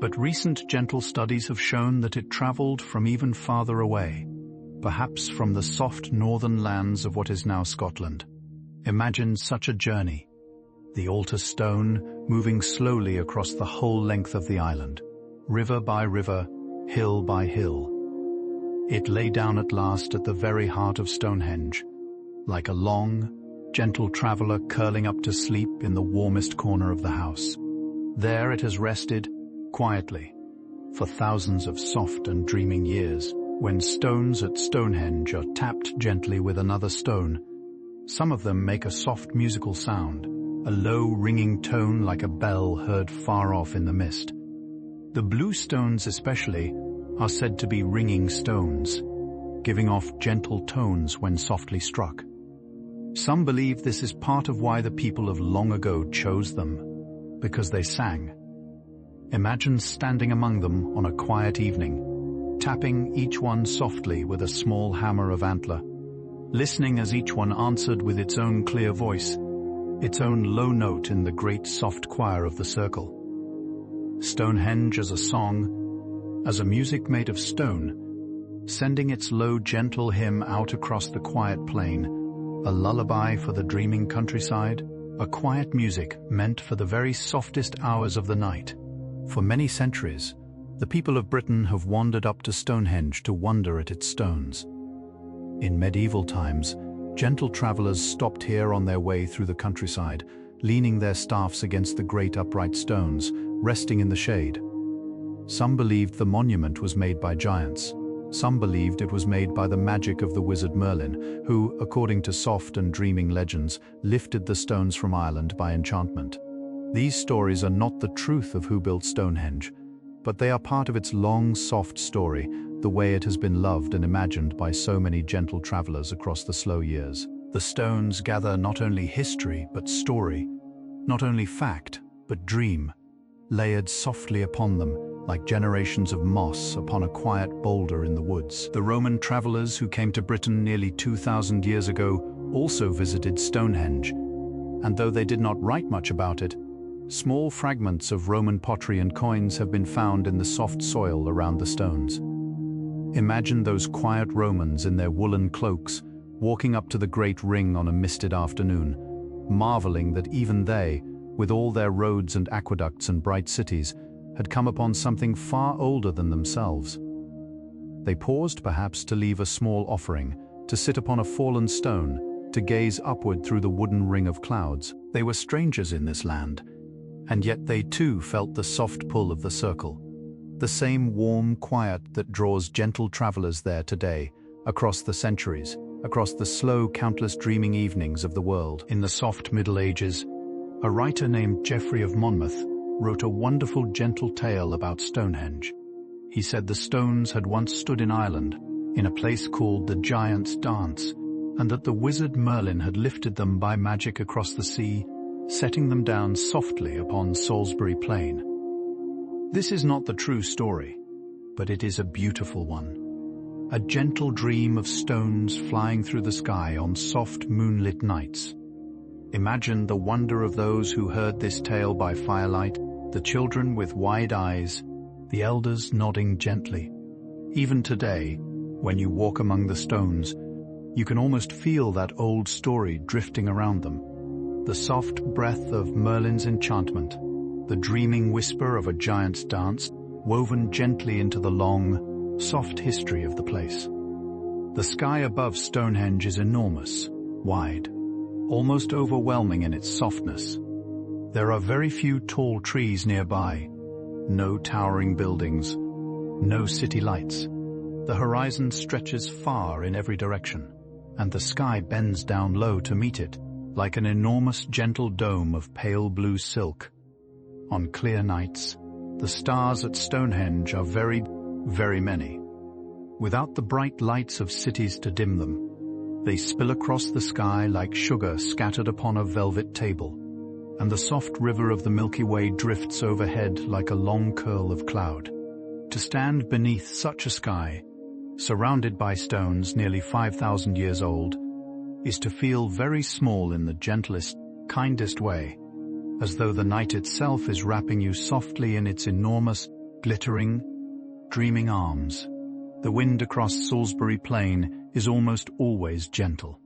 but recent gentle studies have shown that it traveled from even farther away, perhaps from the soft northern lands of what is now Scotland. Imagine such a journey, the altar stone moving slowly across the whole length of the island, river by river, hill by hill. It lay down at last at the very heart of Stonehenge, like a long, gentle traveler curling up to sleep in the warmest corner of the house. There it has rested, quietly, for thousands of soft and dreaming years. When stones at Stonehenge are tapped gently with another stone, some of them make a soft musical sound, a low ringing tone like a bell heard far off in the mist. The bluestones especially are said to be ringing stones, giving off gentle tones when softly struck. Some believe this is part of why the people of long ago chose them, because they sang. Imagine standing among them on a quiet evening, tapping each one softly with a small hammer of antler, listening as each one answered with its own clear voice, its own low note in the great soft choir of the circle. Stonehenge as a song, as a music made of stone, sending its low gentle hymn out across the quiet plain, a lullaby for the dreaming countryside, a quiet music meant for the very softest hours of the night. For many centuries, the people of Britain have wandered up to Stonehenge to wonder at its stones. In medieval times, gentle travelers stopped here on their way through the countryside, leaning their staffs against the great upright stones, resting in the shade. Some believed the monument was made by giants. Some believed it was made by the magic of the wizard Merlin, who, according to soft and dreaming legends, lifted the stones from Ireland by enchantment. These stories are not the truth of who built Stonehenge, but they are part of its long, soft story, the way it has been loved and imagined by so many gentle travelers across the slow years. The stones gather not only history but story, not only fact but dream, layered softly upon them like generations of moss upon a quiet boulder in the woods. The Roman travelers who came to Britain nearly 2,000 years ago also visited Stonehenge, and though they did not write much about it, small fragments of Roman pottery and coins have been found in the soft soil around the stones. Imagine those quiet Romans in their woolen cloaks, walking up to the great ring on a misted afternoon, marveling that even they, with all their roads and aqueducts and bright cities, had come upon something far older than themselves. They paused perhaps to leave a small offering, to sit upon a fallen stone, to gaze upward through the wooden ring of clouds. They were strangers in this land, and yet they too felt the soft pull of the circle, the same warm quiet that draws gentle travelers there today, across the centuries, across the slow, countless dreaming evenings of the world. In the soft Middle Ages, a writer named Geoffrey of Monmouth wrote a wonderful gentle tale about Stonehenge. He said the stones had once stood in Ireland, in a place called the Giant's Dance, and that the wizard Merlin had lifted them by magic across the sea, setting them down softly upon Salisbury Plain. This is not the true story, but it is a beautiful one. A gentle dream of stones flying through the sky on soft moonlit nights. Imagine the wonder of those who heard this tale by firelight, the children with wide eyes, the elders nodding gently. Even today, when you walk among the stones, you can almost feel that old story drifting around them. The soft breath of Merlin's enchantment, the dreaming whisper of a giant's dance, woven gently into the long, soft history of the place. The sky above Stonehenge is enormous, wide, almost overwhelming in its softness. There are very few tall trees nearby, no towering buildings, no city lights. The horizon stretches far in every direction, and the sky bends down low to meet it, like an enormous gentle dome of pale blue silk. On clear nights, the stars at Stonehenge are very, very many. Without the bright lights of cities to dim them, they spill across the sky like sugar scattered upon a velvet table, and the soft river of the Milky Way drifts overhead like a long curl of cloud. To stand beneath such a sky, surrounded by stones nearly 5,000 years old, is to feel very small in the gentlest, kindest way, as though the night itself is wrapping you softly in its enormous, glittering, dreaming arms. The wind across Salisbury Plain is almost always gentle.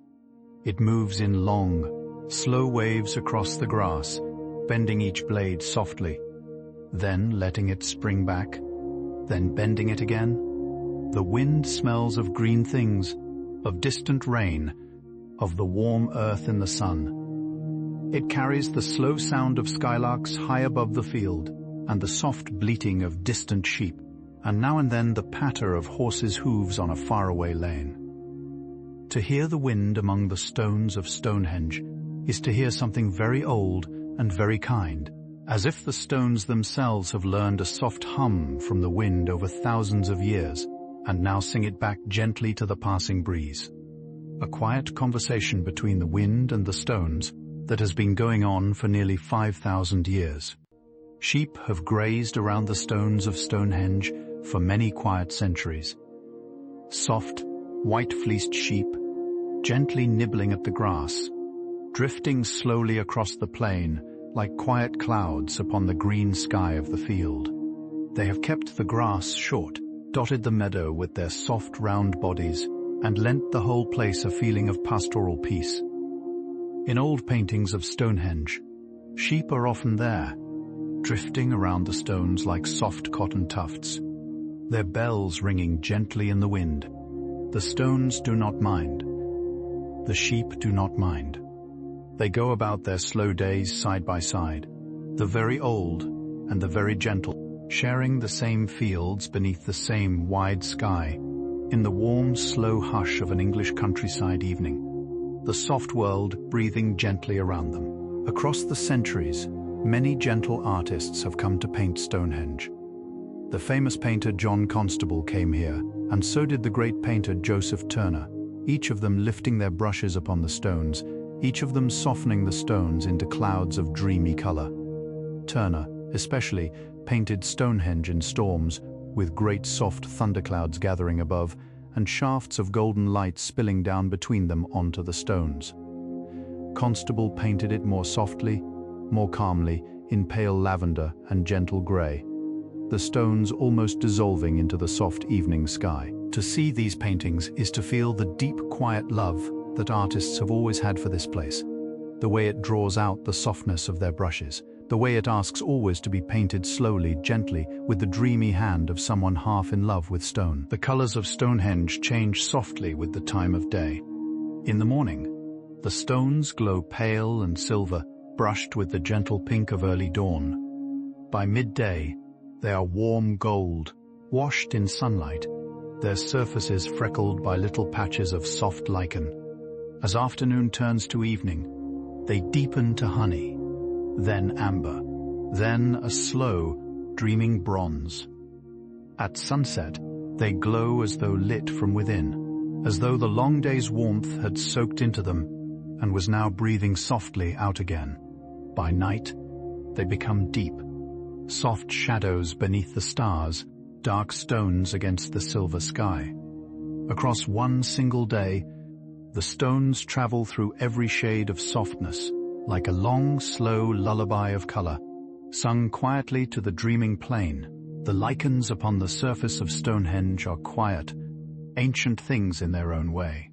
It moves in long, slow waves across the grass, bending each blade softly, then letting it spring back, then bending it again. The wind smells of green things, of distant rain, of the warm earth in the sun. It carries the slow sound of skylarks high above the field, and the soft bleating of distant sheep, and now and then the patter of horses' hooves on a faraway lane. To hear the wind among the stones of Stonehenge is to hear something very old and very kind, as if the stones themselves have learned a soft hum from the wind over thousands of years, and now sing it back gently to the passing breeze. A quiet conversation between the wind and the stones that has been going on for nearly 5,000 years. Sheep have grazed around the stones of Stonehenge for many quiet centuries. Soft, white-fleeced sheep, gently nibbling at the grass, drifting slowly across the plain like quiet clouds upon the green sky of the field. They have kept the grass short, dotted the meadow with their soft round bodies, and lent the whole place a feeling of pastoral peace. In old paintings of Stonehenge, sheep are often there, drifting around the stones like soft cotton tufts, their bells ringing gently in the wind. The stones do not mind. The sheep do not mind. They go about their slow days side by side, the very old and the very gentle, sharing the same fields beneath the same wide sky, in the warm, slow hush of an English countryside evening, the soft world breathing gently around them. Across the centuries, many gentle artists have come to paint Stonehenge. The famous painter John Constable came here, and so did the great painter Joseph Turner, each of them lifting their brushes upon the stones, each of them softening the stones into clouds of dreamy color. Turner, especially, painted Stonehenge in storms, with great soft thunderclouds gathering above, and shafts of golden light spilling down between them onto the stones. Constable painted it more softly, more calmly, in pale lavender and gentle grey, the stones almost dissolving into the soft evening sky. To see these paintings is to feel the deep, quiet love that artists have always had for this place, the way it draws out the softness of their brushes, the way it asks always to be painted slowly, gently, with the dreamy hand of someone half in love with stone. The colors of Stonehenge change softly with the time of day. In the morning, the stones glow pale and silver, brushed with the gentle pink of early dawn. By midday, they are warm gold, washed in sunlight, their surfaces freckled by little patches of soft lichen. As afternoon turns to evening, they deepen to honey, then amber, then a slow, dreaming bronze. At sunset, they glow as though lit from within, as though the long day's warmth had soaked into them and was now breathing softly out again. By night, they become deep, soft shadows beneath the stars, dark stones against the silver sky. Across one single day, the stones travel through every shade of softness, like a long, slow lullaby of color, sung quietly to the dreaming plain. The lichens upon the surface of Stonehenge are quiet, ancient things in their own way.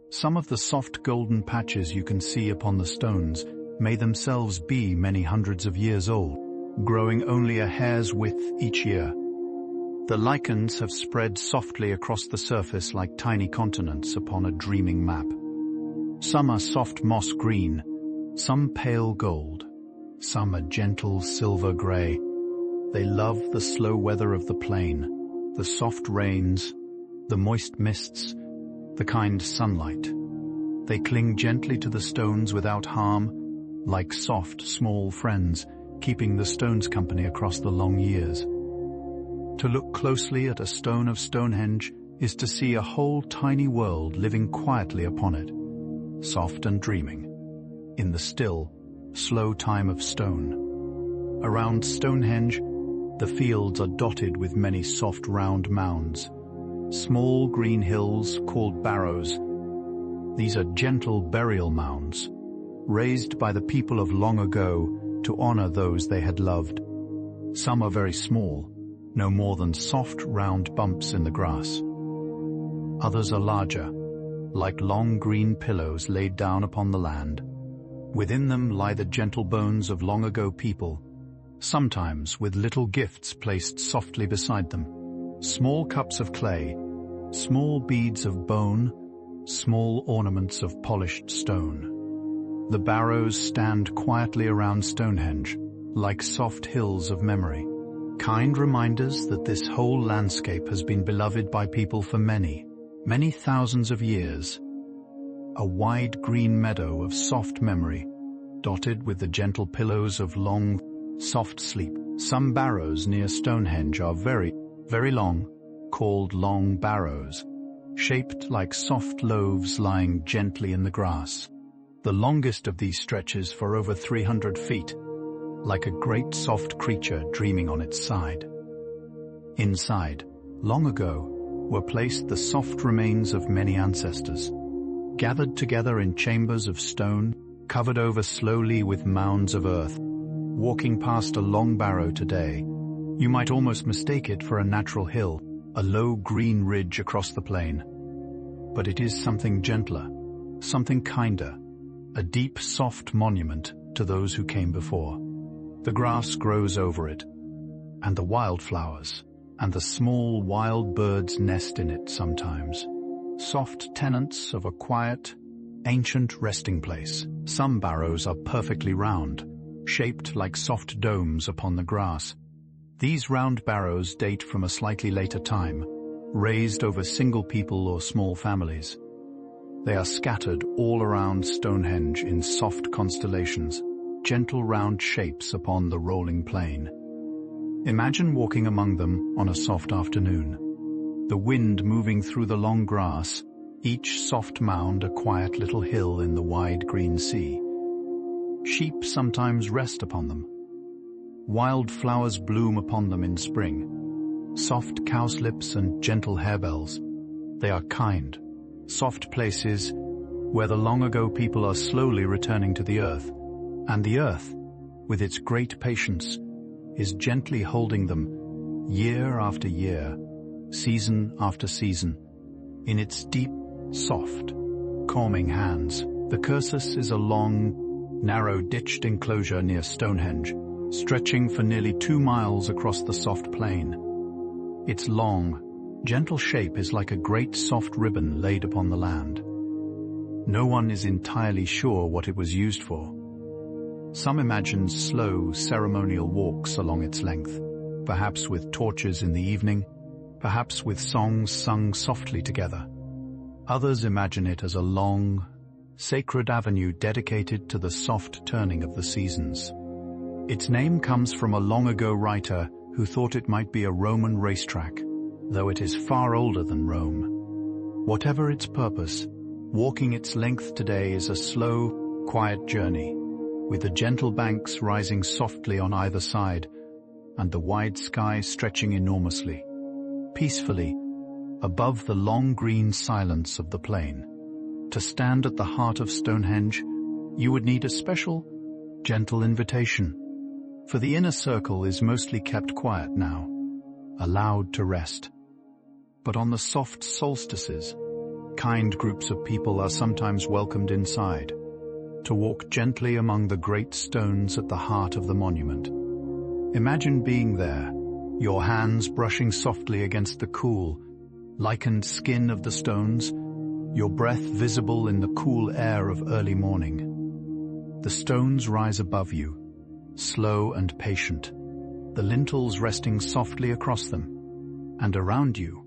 Some of the soft golden patches you can see upon the stones may themselves be many hundreds of years old, growing only a hair's width each year. The lichens have spread softly across the surface like tiny continents upon a dreaming map. Some are soft moss green, some pale gold, some a gentle silver gray. They love the slow weather of the plain, the soft rains, the moist mists, the kind sunlight. They cling gently to the stones without harm, like soft, small friends, keeping the stones company across the long years. To look closely at a stone of Stonehenge is to see a whole tiny world living quietly upon it, soft and dreaming, in the still, slow time of stone. Around Stonehenge, the fields are dotted with many soft round mounds, small green hills called barrows. These are gentle burial mounds, raised by the people of long ago to honor those they had loved. Some are very small, no more than soft round bumps in the grass. Others are larger, like long green pillows laid down upon the land. Within them lie the gentle bones of long ago people, sometimes with little gifts placed softly beside them. Small cups of clay, small beads of bone, small ornaments of polished stone. The barrows stand quietly around Stonehenge, like soft hills of memory, kind reminders that this whole landscape has been beloved by people for many, many thousands of years. A wide green meadow of soft memory, dotted with the gentle pillows of long, soft sleep. Some barrows near Stonehenge are very, very long, called long barrows, shaped like soft loaves lying gently in the grass. The longest of these stretches for over 300 feet, like a great soft creature dreaming on its side. Inside, long ago, were placed the soft remains of many ancestors, gathered together in chambers of stone, covered over slowly with mounds of earth. Walking past a long barrow today, you might almost mistake it for a natural hill, a low green ridge across the plain. But it is something gentler, something kinder, a deep, soft monument to those who came before. The grass grows over it, and the wildflowers, and the small wild birds nest in it sometimes. Soft tenants of a quiet, ancient resting place. Some barrows are perfectly round, shaped like soft domes upon the grass. These round barrows date from a slightly later time, raised over single people or small families. They are scattered all around Stonehenge in soft constellations, gentle round shapes upon the rolling plain. Imagine walking among them on a soft afternoon. The wind moving through the long grass, each soft mound a quiet little hill in the wide green sea. Sheep sometimes rest upon them. Wild flowers bloom upon them in spring. Soft cowslips and gentle harebells. They are kind, soft places where the long ago people are slowly returning to the earth. And the earth, with its great patience, is gently holding them year after year, season after season, in its deep, soft, calming hands. The Cursus is a long, narrow ditched enclosure near Stonehenge, stretching for nearly 2 miles across the soft plain. Its long, gentle shape is like a great soft ribbon laid upon the land. No one is entirely sure what it was used for. Some imagine slow, ceremonial walks along its length, perhaps with torches in the evening, perhaps with songs sung softly together. Others imagine it as a long, sacred avenue dedicated to the soft turning of the seasons. Its name comes from a long-ago writer who thought it might be a Roman racetrack, though it is far older than Rome. Whatever its purpose, walking its length today is a slow, quiet journey, with the gentle banks rising softly on either side, and the wide sky stretching enormously, peacefully, above the long green silence of the plain. To stand at the heart of Stonehenge, you would need a special, gentle invitation, for the inner circle is mostly kept quiet now, allowed to rest. But on the soft solstices, kind groups of people are sometimes welcomed inside, to walk gently among the great stones at the heart of the monument. Imagine being there, your hands brushing softly against the cool, lichened skin of the stones, your breath visible in the cool air of early morning. The stones rise above you, slow and patient, the lintels resting softly across them, and around you,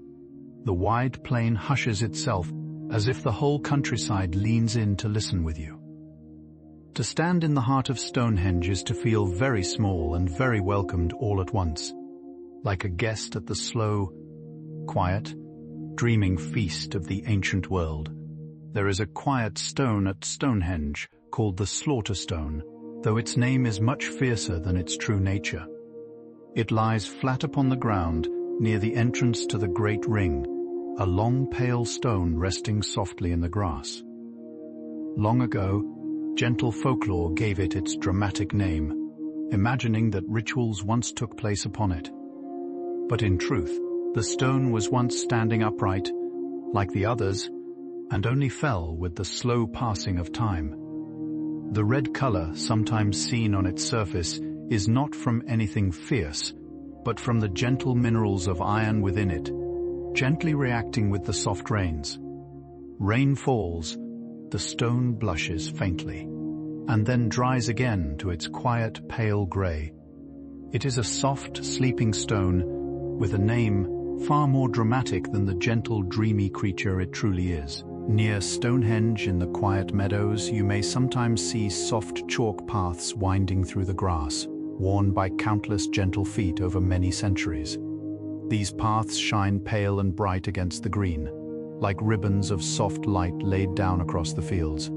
the wide plain hushes itself as if the whole countryside leans in to listen with you. To stand in the heart of Stonehenge is to feel very small and very welcomed all at once, like a guest at the slow, quiet, dreaming feast of the ancient world. There is a quiet stone at Stonehenge called the Slaughter Stone, though its name is much fiercer than its true nature. It lies flat upon the ground near the entrance to the Great Ring, a long pale stone resting softly in the grass. Long ago, gentle folklore gave it its dramatic name, imagining that rituals once took place upon it. But in truth, the stone was once standing upright, like the others, and only fell with the slow passing of time. The red color sometimes seen on its surface is not from anything fierce, but from the gentle minerals of iron within it, gently reacting with the soft rains. Rain falls, the stone blushes faintly, and then dries again to its quiet pale grey. It is a soft, sleeping stone with a name far more dramatic than the gentle, dreamy creature it truly is. Near Stonehenge in the quiet meadows, you may sometimes see soft chalk paths winding through the grass, worn by countless gentle feet over many centuries. These paths shine pale and bright against the green, like ribbons of soft light laid down across the fields.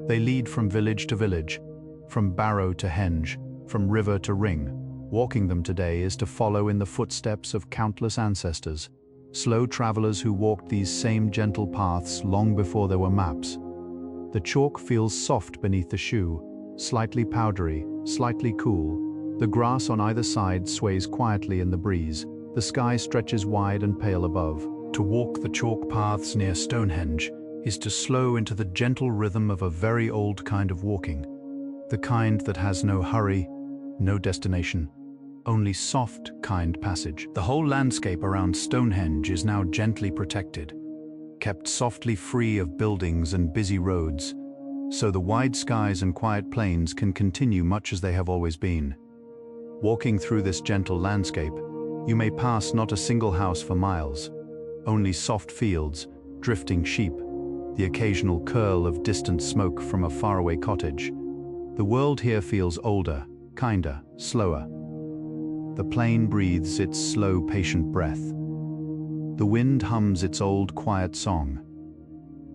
They lead from village to village, from barrow to henge, from river to ring. Walking them today is to follow in the footsteps of countless ancestors, slow travelers who walked these same gentle paths long before there were maps. The chalk feels soft beneath the shoe, slightly powdery, slightly cool. The grass on either side sways quietly in the breeze. The sky stretches wide and pale above. To walk the chalk paths near Stonehenge is to slow into the gentle rhythm of a very old kind of walking, the kind that has no hurry, no destination, only soft, kind passage. The whole landscape around Stonehenge is now gently protected, kept softly free of buildings and busy roads, so the wide skies and quiet plains can continue much as they have always been. Walking through this gentle landscape, you may pass not a single house for miles, only soft fields, drifting sheep, the occasional curl of distant smoke from a faraway cottage. The world here feels older, kinder, slower. The plain breathes its slow, patient breath. The wind hums its old, quiet song.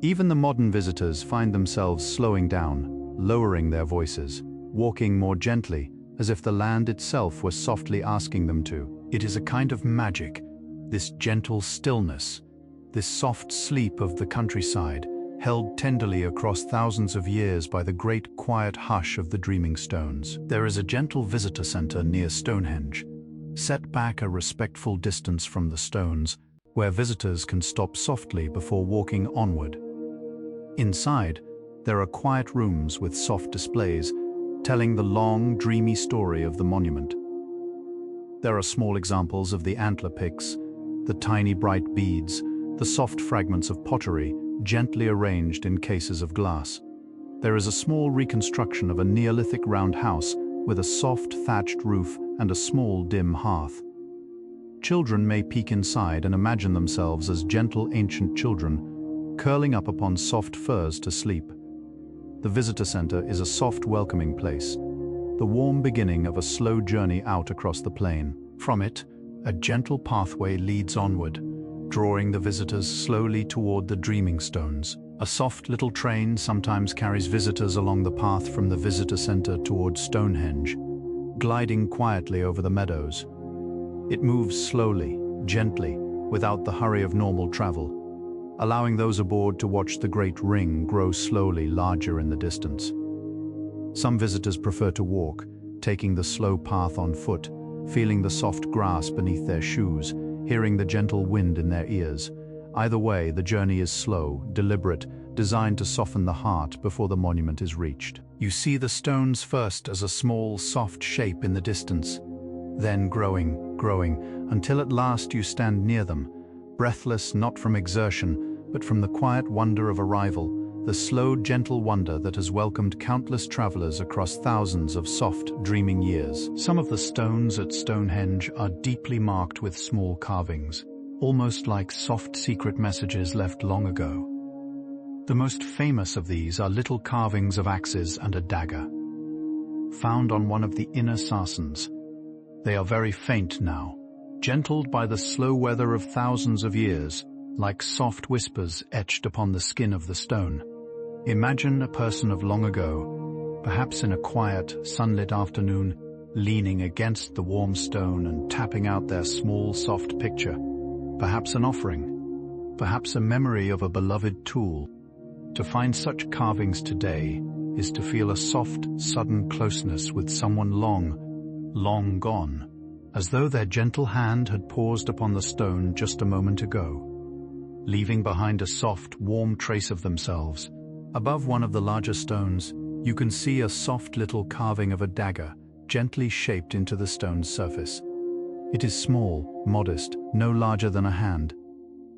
Even the modern visitors find themselves slowing down, lowering their voices, walking more gently, as if the land itself was softly asking them to. It is a kind of magic, this gentle stillness, this soft sleep of the countryside, held tenderly across thousands of years by the great quiet hush of the dreaming stones. There is a gentle visitor centre near Stonehenge, set back a respectful distance from the stones, where visitors can stop softly before walking onward. Inside, there are quiet rooms with soft displays, telling the long, dreamy story of the monument. There are small examples of the antler picks, the tiny bright beads, the soft fragments of pottery gently arranged in cases of glass. There is a small reconstruction of a Neolithic round house with a soft thatched roof and a small dim hearth. Children may peek inside and imagine themselves as gentle ancient children, curling up upon soft furs to sleep. The visitor center is a soft welcoming place, the warm beginning of a slow journey out across the plain. From it, a gentle pathway leads onward, drawing the visitors slowly toward the dreaming stones. A soft little train sometimes carries visitors along the path from the visitor center toward Stonehenge, gliding quietly over the meadows. It moves slowly, gently, without the hurry of normal travel, allowing those aboard to watch the great ring grow slowly larger in the distance. Some visitors prefer to walk, taking the slow path on foot, feeling the soft grass beneath their shoes, hearing the gentle wind in their ears. Either way, the journey is slow, deliberate, designed to soften the heart before the monument is reached. You see the stones first as a small, soft shape in the distance, then growing, until at last you stand near them, breathless not from exertion, but from the quiet wonder of arrival, the slow, gentle wonder that has welcomed countless travelers across thousands of soft, dreaming years. Some of the stones at Stonehenge are deeply marked with small carvings, almost like soft secret messages left long ago. The most famous of these are little carvings of axes and a dagger, found on one of the inner sarsens. They are very faint now, gentled by the slow weather of thousands of years, like soft whispers etched upon the skin of the stone. Imagine a person of long ago, perhaps in a quiet, sunlit afternoon, leaning against the warm stone and tapping out their small, soft picture. Perhaps an offering, perhaps a memory of a beloved tool. To find such carvings today is to feel a soft, sudden closeness with someone long gone, as though their gentle hand had paused upon the stone just a moment ago, leaving behind a soft, warm trace of themselves. Above one of the larger stones, you can see a soft little carving of a dagger, gently shaped into the stone's surface. It is small, modest, no larger than a hand.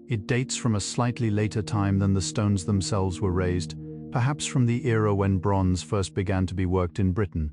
It dates from a slightly later time than the stones themselves were raised, perhaps from the era when bronze first began to be worked in Britain.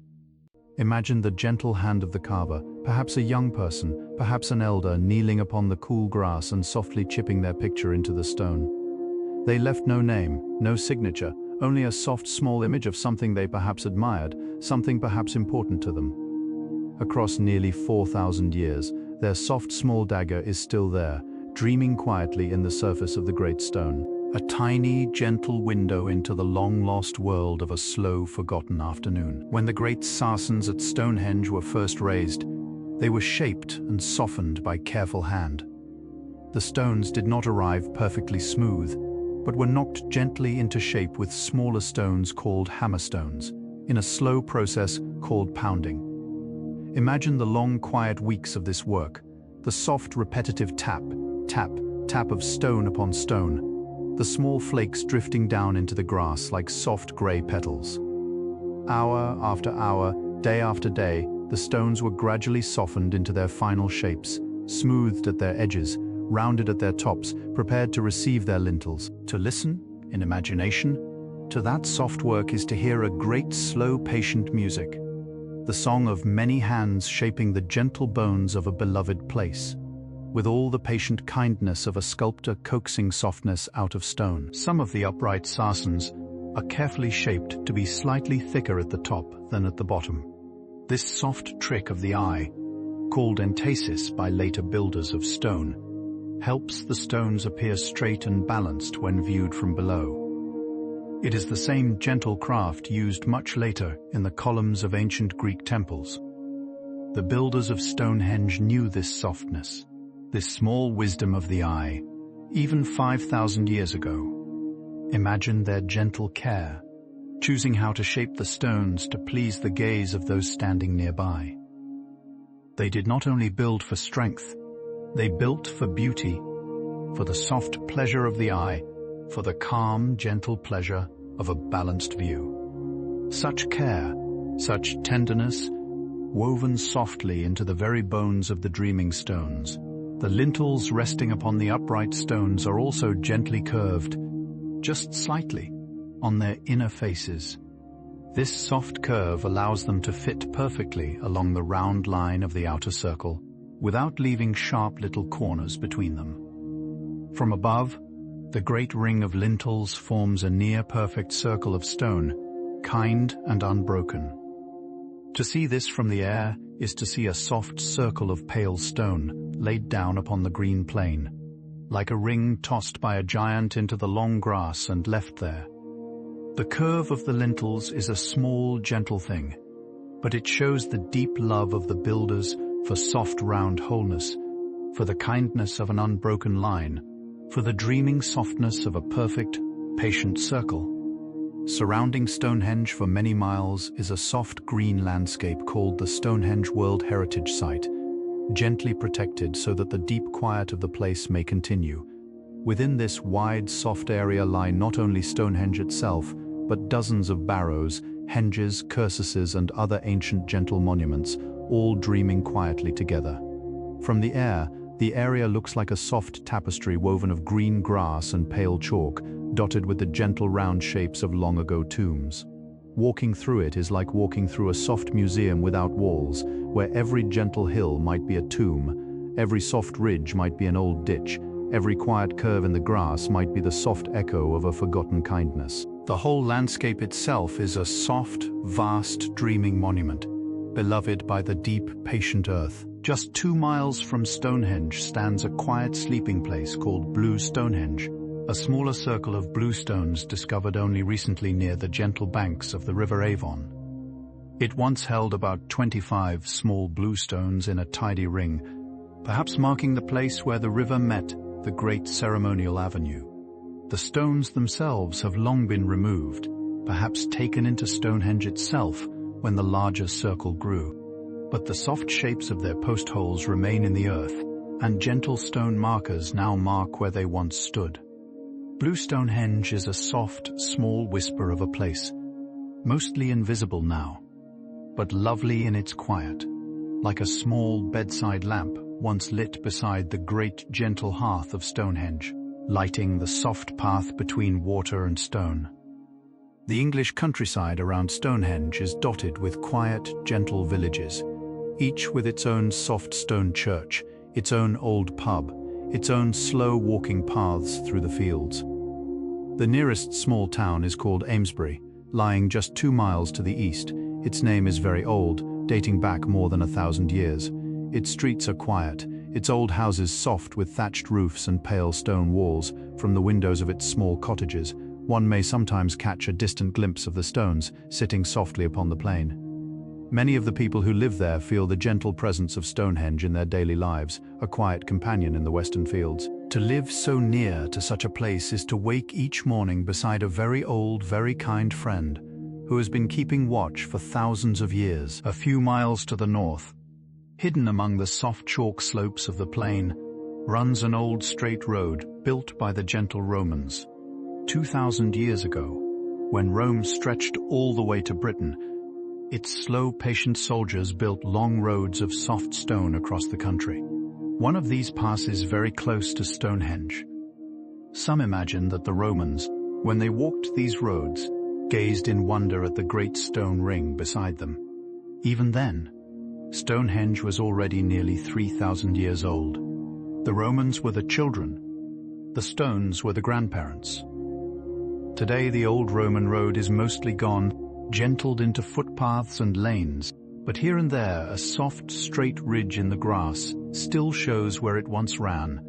Imagine the gentle hand of the carver, perhaps a young person, perhaps an elder, kneeling upon the cool grass and softly chipping their picture into the stone. They left no name, no signature, only a soft small image of something they perhaps admired, something perhaps important to them. Across nearly 4,000 years, their soft small dagger is still there, dreaming quietly in the surface of the great stone. A tiny, gentle window into the long-lost world of a slow, forgotten afternoon. When the great sarsens at Stonehenge were first raised, they were shaped and softened by careful hand. The stones did not arrive perfectly smooth, but were knocked gently into shape with smaller stones called hammerstones, in a slow process called pounding. Imagine the long, quiet weeks of this work, the soft, repetitive tap, tap, tap of stone upon stone, the small flakes drifting down into the grass like soft grey petals. Hour after hour, day after day, the stones were gradually softened into their final shapes, smoothed at their edges, rounded at their tops, prepared to receive their lintels. To listen, in imagination, to that soft work is to hear a great, slow, patient music, the song of many hands shaping the gentle bones of a beloved place, with all the patient kindness of a sculptor coaxing softness out of stone. Some of the upright sarsens are carefully shaped to be slightly thicker at the top than at the bottom. This soft trick of the eye, called entasis by later builders of stone, helps the stones appear straight and balanced when viewed from below. It is the same gentle craft used much later in the columns of ancient Greek temples. The builders of Stonehenge knew this softness, this small wisdom of the eye, even 5,000 years ago. Imagine their gentle care, choosing how to shape the stones to please the gaze of those standing nearby. They did not only build for strength, they built for beauty, for the soft pleasure of the eye, for the calm, gentle pleasure of a balanced view. Such care, such tenderness, woven softly into the very bones of the dreaming stones. The lintels resting upon the upright stones are also gently curved, just slightly, on their inner faces. This soft curve allows them to fit perfectly along the round line of the outer circle, without leaving sharp little corners between them. From above, the great ring of lintels forms a near-perfect circle of stone, kind and unbroken. To see this from the air is to see a soft circle of pale stone laid down upon the green plain, like a ring tossed by a giant into the long grass and left there. The curve of the lintels is a small, gentle thing, but it shows the deep love of the builders for soft, round wholeness, for the kindness of an unbroken line, for the dreaming softness of a perfect, patient circle. Surrounding Stonehenge for many miles is a soft green landscape called the Stonehenge World Heritage Site, gently protected so that the deep quiet of the place may continue. Within this wide, soft area lie not only Stonehenge itself, but dozens of barrows, henges, cursuses, and other ancient gentle monuments, all dreaming quietly together. From the air, the area looks like a soft tapestry woven of green grass and pale chalk, dotted with the gentle round shapes of long-ago tombs. Walking through it is like walking through a soft museum without walls, where every gentle hill might be a tomb, every soft ridge might be an old ditch, every quiet curve in the grass might be the soft echo of a forgotten kindness. The whole landscape itself is a soft, vast, dreaming monument, beloved by the deep, patient earth. Just 2 miles from Stonehenge stands a quiet sleeping place called Blue Stonehenge, a smaller circle of bluestones discovered only recently near the gentle banks of the River Avon. It once held about 25 small bluestones in a tidy ring, perhaps marking the place where the river met the great ceremonial avenue. The stones themselves have long been removed, perhaps taken into Stonehenge itself when the larger circle grew. But the soft shapes of their post holes remain in the earth, and gentle stone markers now mark where they once stood. Blue Stonehenge is a soft, small whisper of a place, mostly invisible now, but lovely in its quiet, like a small bedside lamp once lit beside the great gentle hearth of Stonehenge. lighting the soft path between water and stone. The English countryside around Stonehenge is dotted with quiet, gentle villages, each with its own soft stone church, its own old pub, its own slow walking paths through the fields. The nearest small town is called Amesbury, lying just 2 miles to the east. Its name is very old, dating back more than 1,000 years. Its streets are quiet, its old houses soft with thatched roofs and pale stone walls. From the windows of its small cottages, one may sometimes catch a distant glimpse of the stones sitting softly upon the plain. Many of the people who live there feel the gentle presence of Stonehenge in their daily lives, a quiet companion in the western fields. To live so near to such a place is to wake each morning beside a very old, very kind friend who has been keeping watch for thousands of years. A few miles to the north, hidden among the soft chalk slopes of the plain, runs an old straight road built by the gentle Romans. 2,000 years ago, when Rome stretched all the way to Britain, its slow, patient soldiers built long roads of soft stone across the country. One of these passes very close to Stonehenge. Some imagine that the Romans, when they walked these roads, gazed in wonder at the great stone ring beside them. Even then, Stonehenge was already nearly 3,000 years old. The Romans were the children. The stones were the grandparents. Today the old Roman road is mostly gone, gentled into footpaths and lanes, but here and there a soft, straight ridge in the grass still shows where it once ran,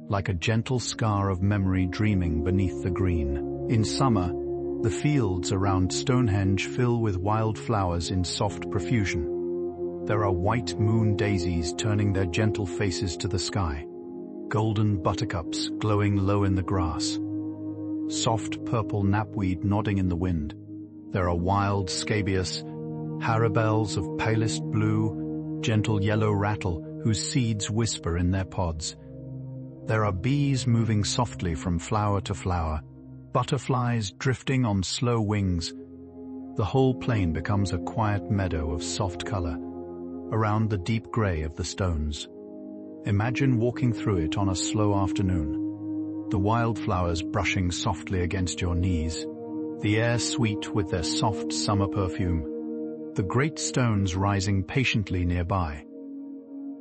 like a gentle scar of memory dreaming beneath the green. In summer, the fields around Stonehenge fill with wild flowers in soft profusion. There are white moon daisies turning their gentle faces to the sky, golden buttercups glowing low in the grass, soft purple knapweed nodding in the wind. There are wild scabious, harebells of palest blue, gentle yellow rattle whose seeds whisper in their pods. There are bees moving softly from flower to flower, butterflies drifting on slow wings. The whole plain becomes a quiet meadow of soft color, around the deep gray of the stones. Imagine walking through it on a slow afternoon, the wildflowers brushing softly against your knees, the air sweet with their soft summer perfume, the great stones rising patiently nearby.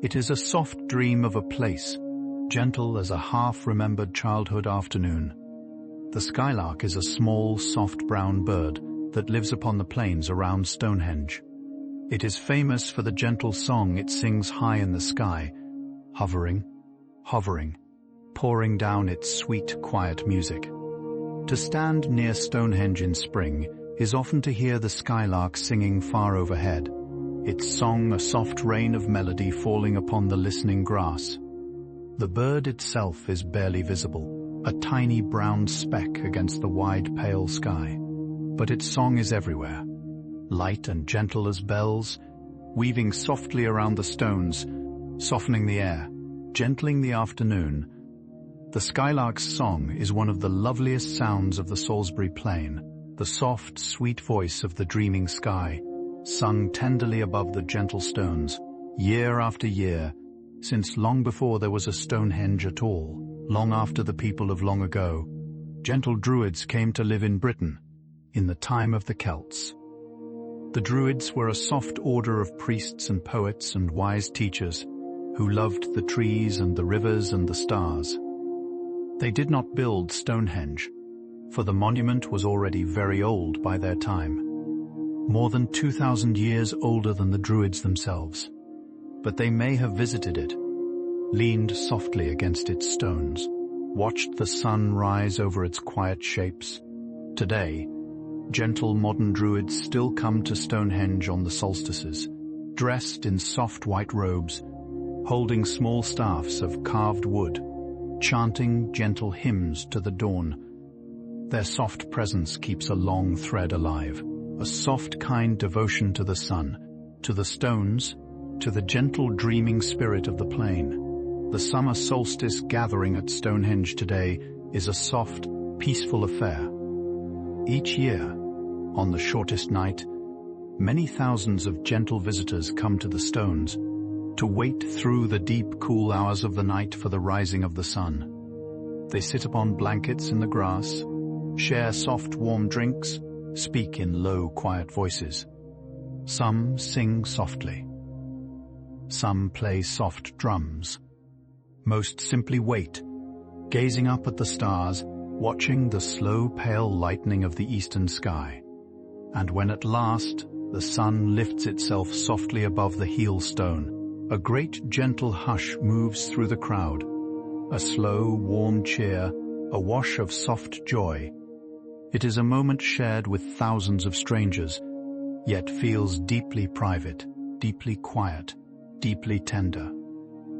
It is a soft dream of a place, gentle as a half-remembered childhood afternoon. The skylark is a small, soft brown bird that lives upon the plains around Stonehenge. It is famous for the gentle song it sings high in the sky, hovering, hovering, pouring down its sweet, quiet music. To stand near Stonehenge in spring is often to hear the skylark singing far overhead, its song a soft rain of melody falling upon the listening grass. The bird itself is barely visible, a tiny brown speck against the wide, pale sky. But its song is everywhere, light and gentle as bells, weaving softly around the stones, softening the air, gentling the afternoon. The skylark's song is one of the loveliest sounds of the Salisbury Plain, the soft, sweet voice of the dreaming sky, sung tenderly above the gentle stones, year after year, since long before there was a Stonehenge at all, long after the people of long ago. Gentle Druids came to live in Britain, in the time of the Celts. The Druids were a soft order of priests and poets and wise teachers who loved the trees and the rivers and the stars. They did not build Stonehenge, for the monument was already very old by their time, more than 2,000 years older than the Druids themselves. But they may have visited it, leaned softly against its stones, watched the sun rise over its quiet shapes. Today, gentle modern Druids still come to Stonehenge on the solstices, dressed in soft white robes, holding small staffs of carved wood, chanting gentle hymns to the dawn. Their soft presence keeps a long thread alive, a soft, kind devotion to the sun, to the stones, to the gentle dreaming spirit of the plain. The summer solstice gathering at Stonehenge today is a soft, peaceful affair. Each year, on the shortest night, many thousands of gentle visitors come to the stones to wait through the deep, cool hours of the night for the rising of the sun. They sit upon blankets in the grass, share soft, warm drinks, speak in low, quiet voices. Some sing softly. Some play soft drums. Most simply wait, gazing up at the stars, watching the slow, pale lightening of the eastern sky. And when at last the sun lifts itself softly above the heel stone, a great gentle hush moves through the crowd. A slow, warm cheer, a wash of soft joy. It is a moment shared with thousands of strangers, yet feels deeply private, deeply quiet, deeply tender.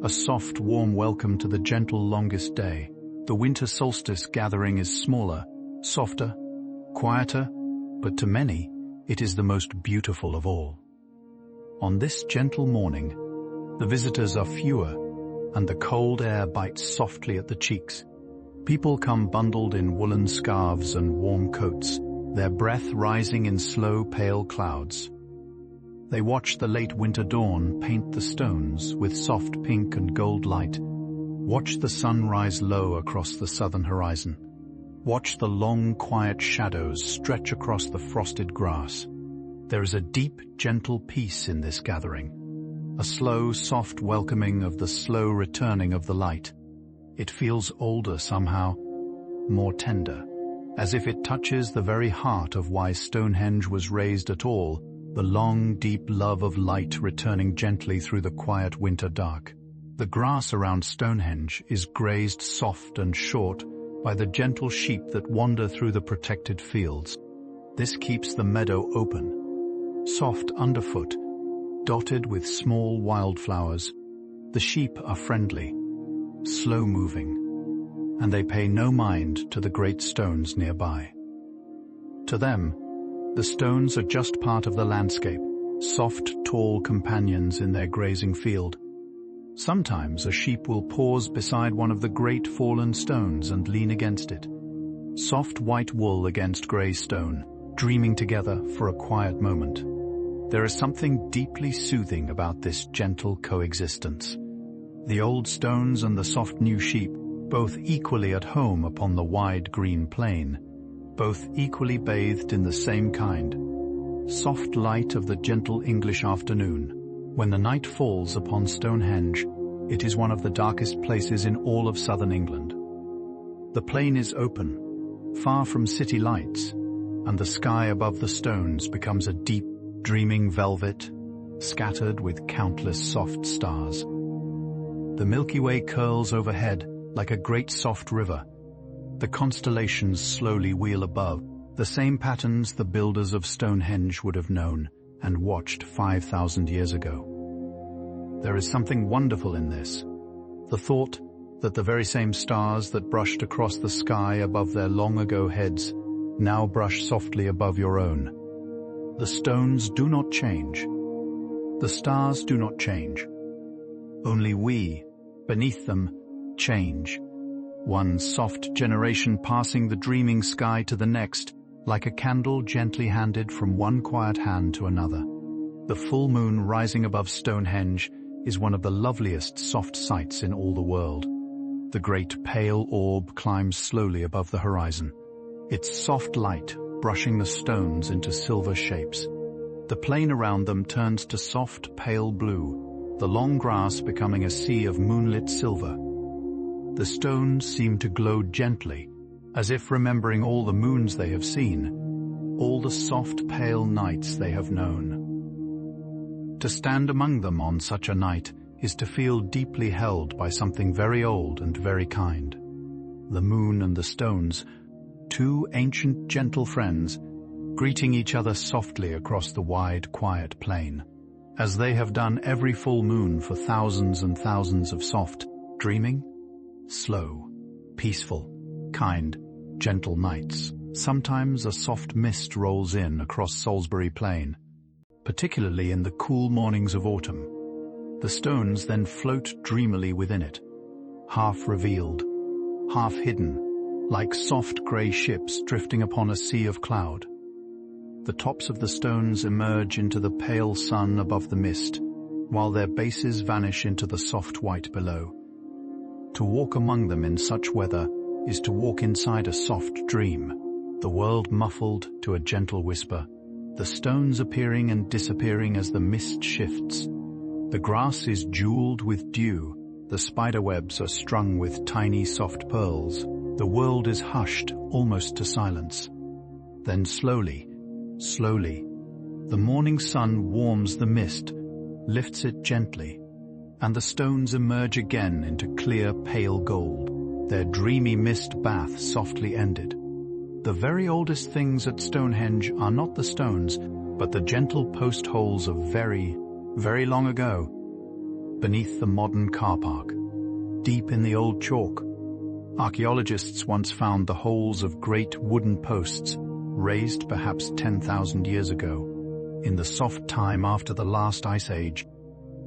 A soft, warm welcome to the gentle longest day. The winter solstice gathering is smaller, softer, quieter, but to many, it is the most beautiful of all. On this gentle morning, the visitors are fewer, and the cold air bites softly at the cheeks. People come bundled in woolen scarves and warm coats, their breath rising in slow, pale clouds. They watch the late winter dawn paint the stones with soft pink and gold light. Watch the sun rise low across the southern horizon. Watch the long, quiet shadows stretch across the frosted grass. There is a deep, gentle peace in this gathering. A slow, soft welcoming of the slow returning of the light. It feels older somehow, more tender, as if it touches the very heart of why Stonehenge was raised at all, the long, deep love of light returning gently through the quiet winter dark. The grass around Stonehenge is grazed soft and short by the gentle sheep that wander through the protected fields. This keeps the meadow open, soft underfoot, dotted with small wildflowers. The sheep are friendly, slow-moving, and they pay no mind to the great stones nearby. To them, the stones are just part of the landscape, soft, tall companions in their grazing field. Sometimes a sheep will pause beside one of the great fallen stones and lean against it. Soft white wool against grey stone, dreaming together for a quiet moment. There is something deeply soothing about this gentle coexistence. The old stones and the soft new sheep, both equally at home upon the wide green plain, both equally bathed in the same kind, soft light of the gentle English afternoon. When the night falls upon Stonehenge, it is one of the darkest places in all of southern England. The plain is open, far from city lights, and the sky above the stones becomes a deep, dreaming velvet, scattered with countless soft stars. The Milky Way curls overhead like a great soft river. The constellations slowly wheel above, the same patterns the builders of Stonehenge would have known and watched 5,000 years ago. There is something wonderful in this. The thought that the very same stars that brushed across the sky above their long-ago heads now brush softly above your own. The stones do not change. The stars do not change. Only we, beneath them, change. One soft generation passing the dreaming sky to the next, like a candle gently handed from one quiet hand to another. The full moon rising above Stonehenge is one of the loveliest soft sights in all the world. The great pale orb climbs slowly above the horizon, its soft light brushing the stones into silver shapes. The plain around them turns to soft pale blue, the long grass becoming a sea of moonlit silver. The stones seem to glow gently, as if remembering all the moons they have seen, all the soft, pale nights they have known. To stand among them on such a night is to feel deeply held by something very old and very kind. The moon and the stones, two ancient, gentle friends, greeting each other softly across the wide, quiet plain, as they have done every full moon for thousands and thousands of soft, dreaming, slow, peaceful, kind, gentle nights. Sometimes a soft mist rolls in across Salisbury Plain, particularly in the cool mornings of autumn. The stones then float dreamily within it, half revealed, half hidden, like soft grey ships drifting upon a sea of cloud. The tops of the stones emerge into the pale sun above the mist, while their bases vanish into the soft white below. To walk among them in such weather is to walk inside a soft dream, the world muffled to a gentle whisper, the stones appearing and disappearing as the mist shifts. The grass is jeweled with dew, the spiderwebs are strung with tiny soft pearls. The world is hushed almost to silence. Then slowly, the morning sun warms the mist, lifts it gently, and the stones emerge again into clear pale gold, their dreamy mist bath softly ended. The very oldest things at Stonehenge are not the stones, but the gentle post holes of very, very long ago, beneath the modern car park, deep in the old chalk. Archaeologists once found the holes of great wooden posts, raised perhaps 10,000 years ago, in the soft time after the last ice age.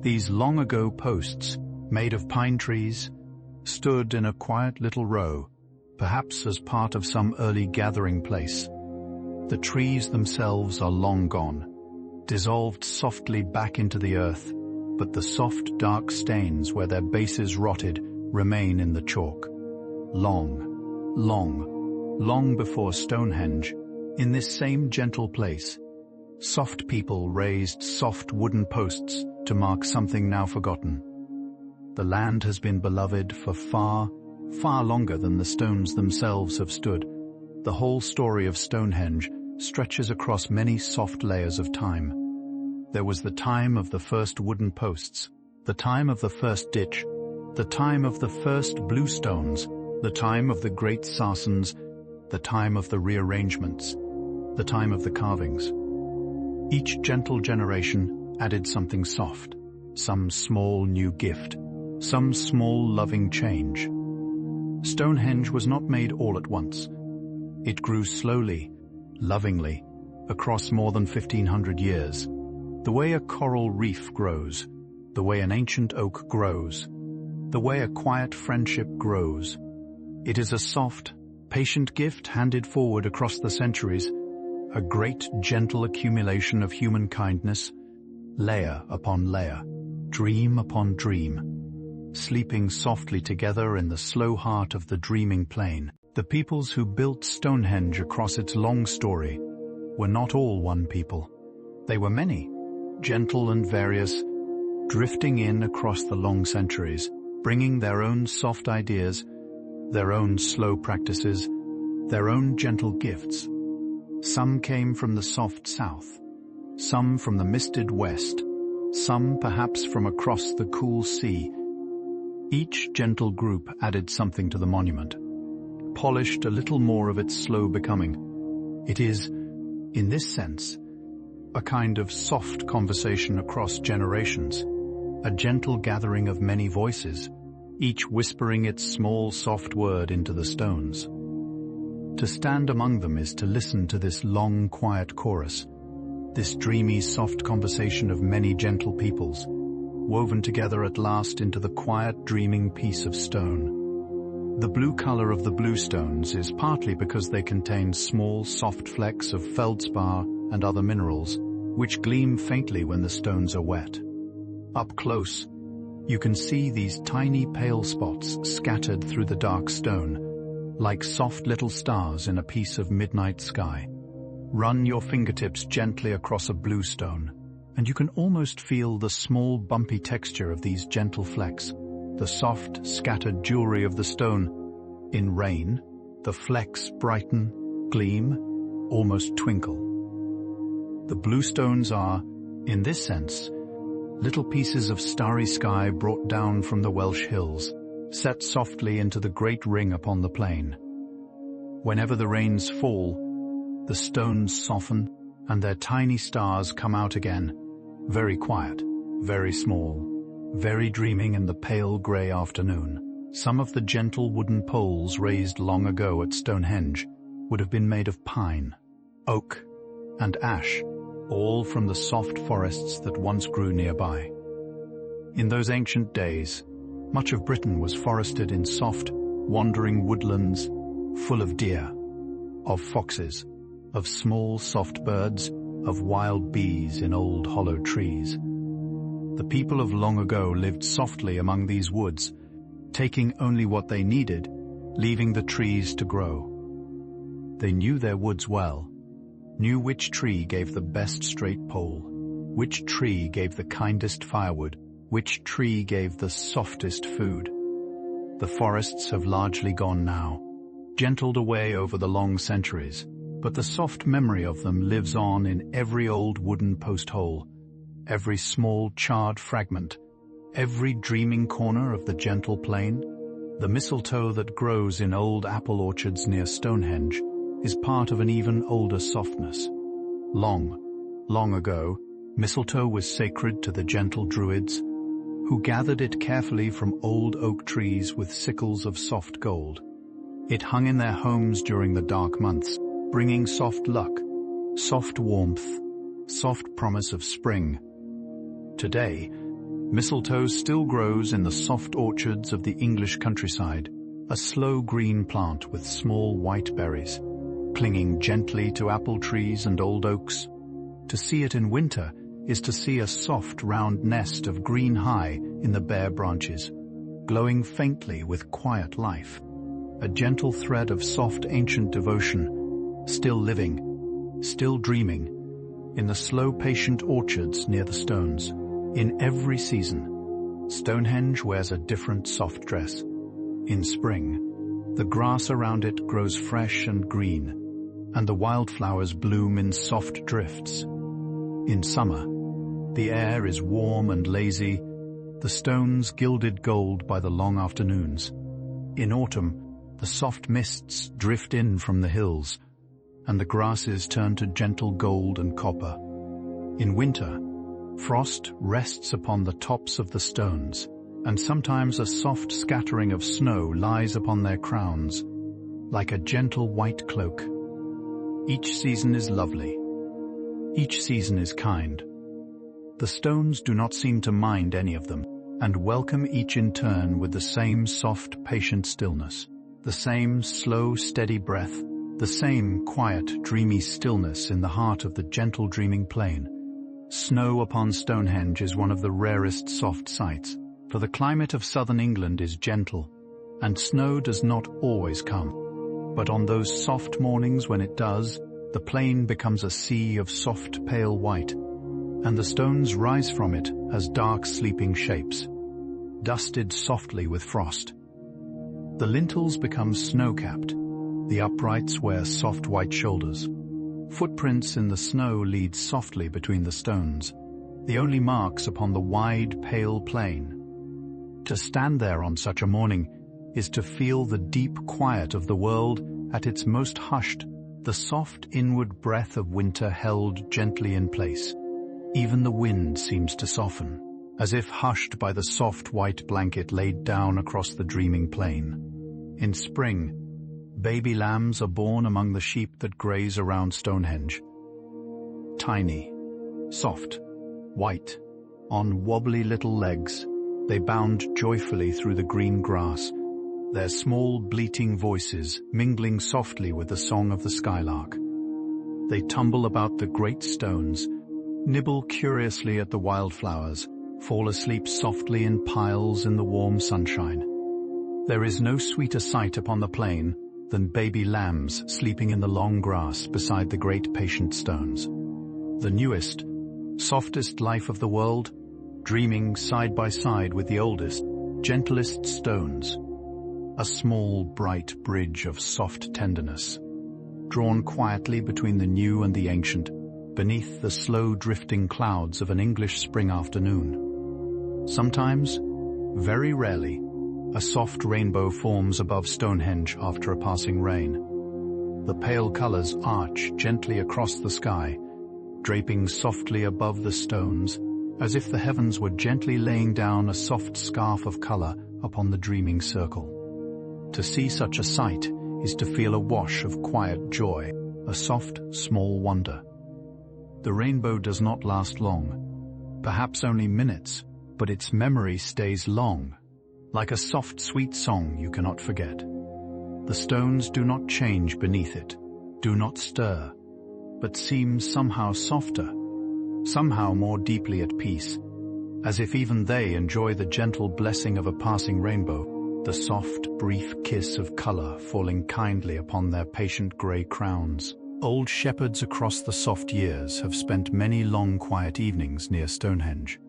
These long-ago posts, made of pine trees, stood in a quiet little row, perhaps as part of some early gathering place. The trees themselves are long gone, dissolved softly back into the earth, but the soft, dark stains where their bases rotted remain in the chalk. Long before Stonehenge, in this same gentle place, soft people raised soft wooden posts to mark something now forgotten. The land has been beloved for far longer than the stones themselves have stood. The whole story of Stonehenge stretches across many soft layers of time. There was the time of the first wooden posts, the time of the first ditch, the time of the first bluestones, the time of the great sarsens, the time of the rearrangements, the time of the carvings. Each gentle generation added something soft, some small new gift, some small loving change. Stonehenge was not made all at once. It grew slowly, lovingly, across more than 1,500 years, the way a coral reef grows, the way an ancient oak grows, the way a quiet friendship grows. It is a soft, patient gift handed forward across the centuries, a great gentle accumulation of human kindness, layer upon layer, dream upon dream, sleeping softly together in the slow heart of the dreaming plain. The peoples who built Stonehenge across its long story were not all one people. They were many, gentle and various, drifting in across the long centuries, bringing their own soft ideas, their own slow practices, their own gentle gifts. Some came from the soft south, some from the misted west, some perhaps from across the cool sea. Each gentle group added something to the monument, polished a little more of its slow becoming. It is, in this sense, a kind of soft conversation across generations, a gentle gathering of many voices, each whispering its small soft word into the stones. To stand among them is to listen to this long quiet chorus, this dreamy soft conversation of many gentle peoples, woven together at last into the quiet dreaming piece of stone. The blue color of the bluestones is partly because they contain small soft flecks of feldspar and other minerals, which gleam faintly when the stones are wet. Up close, you can see these tiny pale spots scattered through the dark stone, like soft little stars in a piece of midnight sky. Run your fingertips gently across a bluestone, and you can almost feel the small bumpy texture of these gentle flecks, the soft, scattered jewelry of the stone. In rain, the flecks brighten, gleam, almost twinkle. The bluestones are, in this sense, little pieces of starry sky brought down from the Welsh hills, set softly into the great ring upon the plain. Whenever the rains fall, the stones soften, and their tiny stars come out again, very quiet, very small, very dreaming in the pale grey afternoon. Some of the gentle wooden poles raised long ago at Stonehenge would have been made of pine, oak, and ash, all from the soft forests that once grew nearby. In those ancient days, much of Britain was forested in soft, wandering woodlands, full of deer, of foxes, of small soft birds, of wild bees in old hollow trees. The people of long ago lived softly among these woods, taking only what they needed, leaving the trees to grow. They knew their woods well, knew which tree gave the best straight pole, which tree gave the kindest firewood, which tree gave the softest food. The forests have largely gone now, gentled away over the long centuries, but the soft memory of them lives on in every old wooden post hole, every small charred fragment, every dreaming corner of the gentle plain. The mistletoe that grows in old apple orchards near Stonehenge is part of an even older softness. Long, long ago, mistletoe was sacred to the gentle druids, who gathered it carefully from old oak trees with sickles of soft gold. It hung in their homes during the dark months, bringing soft luck, soft warmth, soft promise of spring. Today, mistletoe still grows in the soft orchards of the English countryside, a slow green plant with small white berries, clinging gently to apple trees and old oaks. To see it in winter is to see a soft round nest of green high in the bare branches, glowing faintly with quiet life, a gentle thread of soft ancient devotion, still living, still dreaming, in the slow patient orchards near the stones. In every season, Stonehenge wears a different soft dress. In spring, the grass around it grows fresh and green, and the wildflowers bloom in soft drifts. In summer, the air is warm and lazy, the stones gilded gold by the long afternoons. In autumn, the soft mists drift in from the hills, and the grasses turn to gentle gold and copper. In winter, frost rests upon the tops of the stones, and sometimes a soft scattering of snow lies upon their crowns, like a gentle white cloak. Each season is lovely. Each season is kind. The stones do not seem to mind any of them, and welcome each in turn with the same soft, patient stillness, the same slow, steady breath, the same quiet, dreamy stillness in the heart of the gentle, dreaming plain. Snow upon Stonehenge is one of the rarest soft sights, for the climate of southern England is gentle, and snow does not always come. But on those soft mornings when it does, the plain becomes a sea of soft, pale white, and the stones rise from it as dark, sleeping shapes, dusted softly with frost. The lintels become snow-capped, the uprights wear soft white shoulders. Footprints in the snow lead softly between the stones, the only marks upon the wide, pale plain. To stand there on such a morning is to feel the deep quiet of the world at its most hushed, the soft inward breath of winter held gently in place. Even the wind seems to soften, as if hushed by the soft white blanket laid down across the dreaming plain. In spring, baby lambs are born among the sheep that graze around Stonehenge. Tiny, soft, white, on wobbly little legs, they bound joyfully through the green grass, their small bleating voices mingling softly with the song of the skylark. They tumble about the great stones, nibble curiously at the wildflowers, fall asleep softly in piles in the warm sunshine. There is no sweeter sight upon the plain than baby lambs sleeping in the long grass beside the great patient stones. The newest, softest life of the world, dreaming side by side with the oldest, gentlest stones. A small, bright bridge of soft tenderness, drawn quietly between the new and the ancient, beneath the slow drifting clouds of an English spring afternoon. Sometimes, very rarely, a soft rainbow forms above Stonehenge after a passing rain. The pale colors arch gently across the sky, draping softly above the stones, as if the heavens were gently laying down a soft scarf of color upon the dreaming circle. To see such a sight is to feel a wash of quiet joy, a soft, small wonder. The rainbow does not last long, perhaps only minutes, but its memory stays long, like a soft, sweet song you cannot forget. The stones do not change beneath it, do not stir, but seem somehow softer, somehow more deeply at peace, as if even they enjoy the gentle blessing of a passing rainbow, the soft, brief kiss of colour falling kindly upon their patient grey crowns. Old shepherds across the soft years have spent many long quiet evenings near Stonehenge.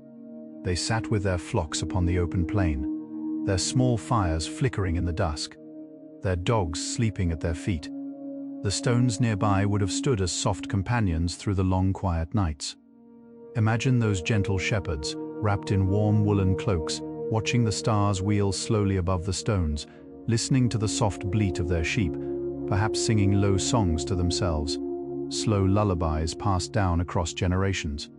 They sat with their flocks upon the open plain, their small fires flickering in the dusk, their dogs sleeping at their feet. The stones nearby would have stood as soft companions through the long quiet nights. Imagine those gentle shepherds, wrapped in warm woolen cloaks, watching the stars wheel slowly above the stones, listening to the soft bleat of their sheep, perhaps singing low songs to themselves, slow lullabies passed down across generations.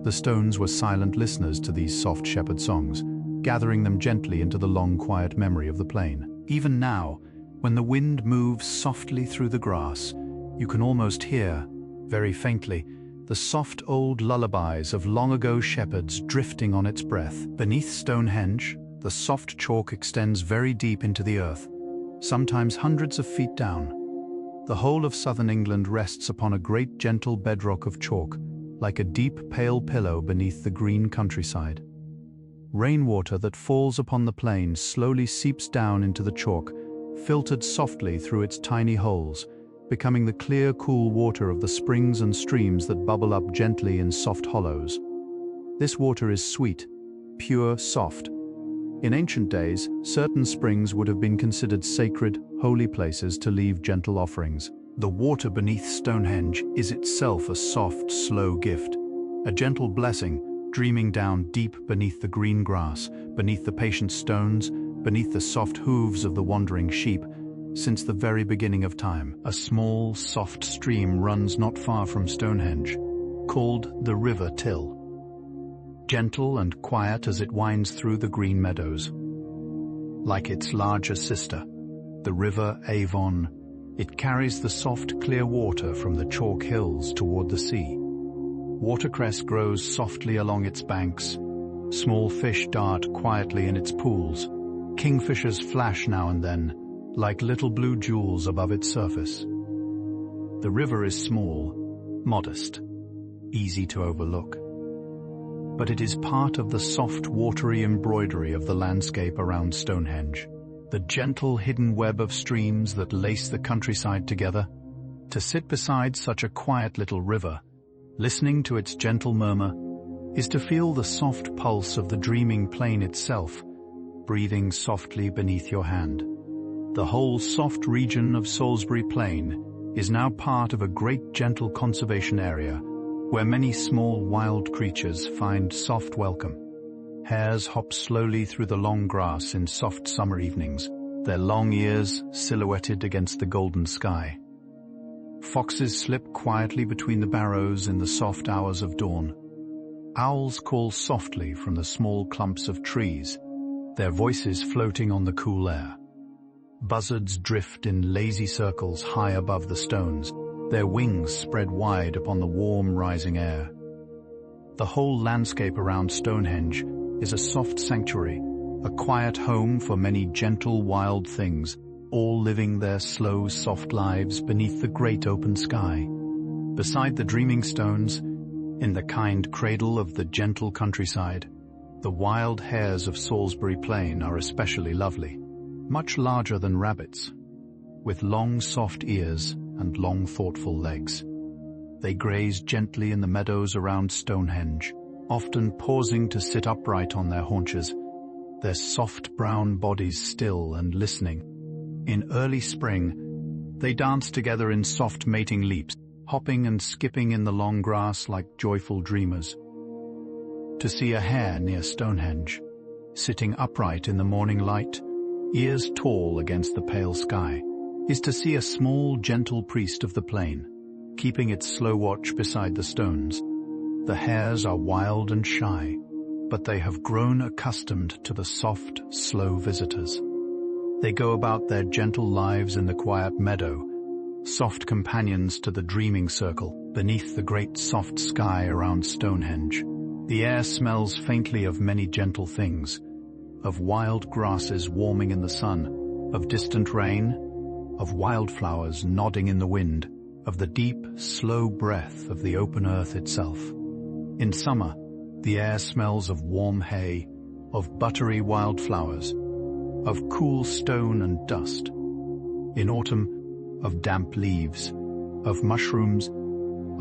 The stones were silent listeners to these soft shepherd songs, gathering them gently into the long quiet memory of the plain. Even now, when the wind moves softly through the grass, you can almost hear, very faintly, the soft old lullabies of long-ago shepherds drifting on its breath. Beneath Stonehenge, the soft chalk extends very deep into the earth, sometimes hundreds of feet down. The whole of southern England rests upon a great gentle bedrock of chalk, like a deep pale pillow beneath the green countryside. Rainwater that falls upon the plain slowly seeps down into the chalk, filtered softly through its tiny holes, becoming the clear, cool water of the springs and streams that bubble up gently in soft hollows. This water is sweet, pure, soft. In ancient days, certain springs would have been considered sacred, holy places to leave gentle offerings. The water beneath Stonehenge is itself a soft, slow gift, a gentle blessing, dreaming down deep beneath the green grass, beneath the patient stones, beneath the soft hooves of the wandering sheep. Since the very beginning of time, a small, soft stream runs not far from Stonehenge, called the River Till. Gentle and quiet as it winds through the green meadows. Like its larger sister, the River Avon, it carries the soft, clear water from the chalk hills toward the sea. Watercress grows softly along its banks. Small fish dart quietly in its pools. Kingfishers flash now and then, like little blue jewels above its surface. The river is small, modest, easy to overlook. But it is part of the soft, watery embroidery of the landscape around Stonehenge, the gentle hidden web of streams that lace the countryside together. To sit beside such a quiet little river, listening to its gentle murmur, is to feel the soft pulse of the dreaming plain itself, breathing softly beneath your hand. The whole soft region of Salisbury Plain is now part of a great gentle conservation area where many small wild creatures find soft welcome. Hares hop slowly through the long grass in soft summer evenings, their long ears silhouetted against the golden sky. Foxes slip quietly between the barrows in the soft hours of dawn. Owls call softly from the small clumps of trees, their voices floating on the cool air. Buzzards drift in lazy circles high above the stones, their wings spread wide upon the warm rising air. The whole landscape around Stonehenge is a soft sanctuary, a quiet home for many gentle wild things, all living their slow, soft lives beneath the great open sky. Beside the dreaming stones, in the kind cradle of the gentle countryside, the wild hares of Salisbury Plain are especially lovely. Much larger than rabbits, with long soft ears and long thoughtful legs. They graze gently in the meadows around Stonehenge, often pausing to sit upright on their haunches, their soft brown bodies still and listening. In early spring, they dance together in soft mating leaps, hopping and skipping in the long grass like joyful dreamers. To see a hare near Stonehenge, sitting upright in the morning light, ears tall against the pale sky, is to see a small, gentle priest of the plain, keeping its slow watch beside the stones. The hares are wild and shy, but they have grown accustomed to the soft, slow visitors. They go about their gentle lives in the quiet meadow, soft companions to the dreaming circle beneath the great soft sky around Stonehenge. The air smells faintly of many gentle things, of wild grasses warming in the sun, of distant rain, of wildflowers nodding in the wind, of the deep, slow breath of the open earth itself. In summer, the air smells of warm hay, of buttery wildflowers, of cool stone and dust. In autumn, of damp leaves, of mushrooms,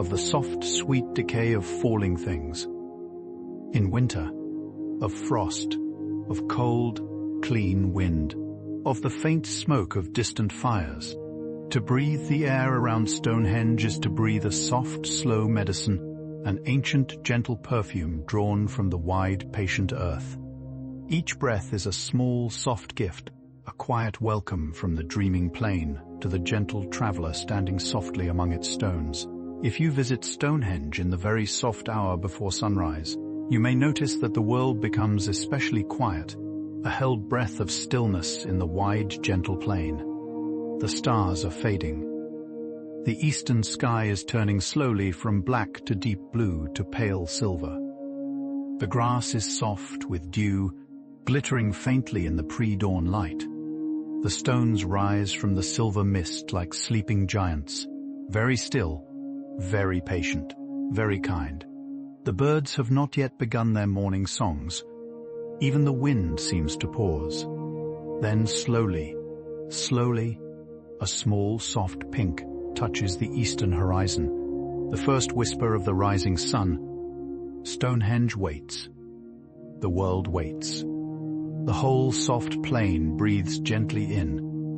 of the soft, sweet decay of falling things. In winter, of frost, of cold, clean wind, of the faint smoke of distant fires. To breathe the air around Stonehenge is to breathe a soft, slow medicine, an ancient, gentle perfume drawn from the wide, patient earth. Each breath is a small, soft gift, a quiet welcome from the dreaming plain to the gentle traveler standing softly among its stones. If you visit Stonehenge in the very soft hour before sunrise, you may notice that the world becomes especially quiet, a held breath of stillness in the wide, gentle plain. The stars are fading. The eastern sky is turning slowly from black to deep blue to pale silver. The grass is soft with dew, glittering faintly in the pre-dawn light. The stones rise from the silver mist like sleeping giants, very still, very patient, very kind. The birds have not yet begun their morning songs. Even the wind seems to pause. Then slowly, a small soft pink touches the eastern horizon, the first whisper of the rising sun. Stonehenge waits. The world waits. The whole soft plain breathes gently in,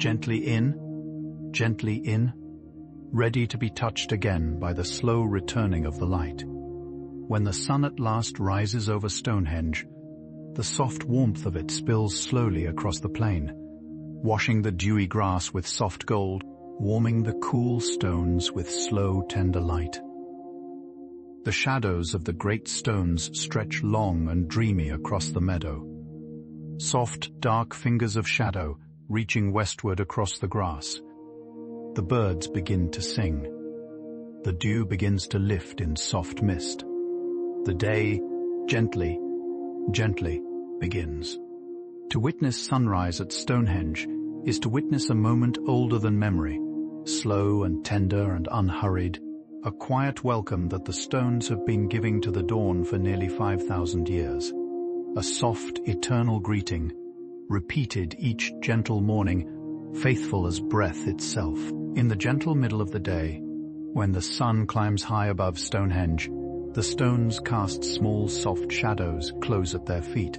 ready to be touched again by the slow returning of the light. When the sun at last rises over Stonehenge, the soft warmth of it spills slowly across the plain, washing the dewy grass with soft gold, warming the cool stones with slow, tender light. The shadows of the great stones stretch long and dreamy across the meadow. Soft, dark fingers of shadow reaching westward across the grass. The birds begin to sing. The dew begins to lift in soft mist. The day, gently begins. To witness sunrise at Stonehenge is to witness a moment older than memory, slow and tender and unhurried, a quiet welcome that the stones have been giving to the dawn for nearly 5,000 years. A soft, eternal greeting, repeated each gentle morning, faithful as breath itself. In the gentle middle of the day, when the sun climbs high above Stonehenge, the stones cast small, soft shadows close at their feet.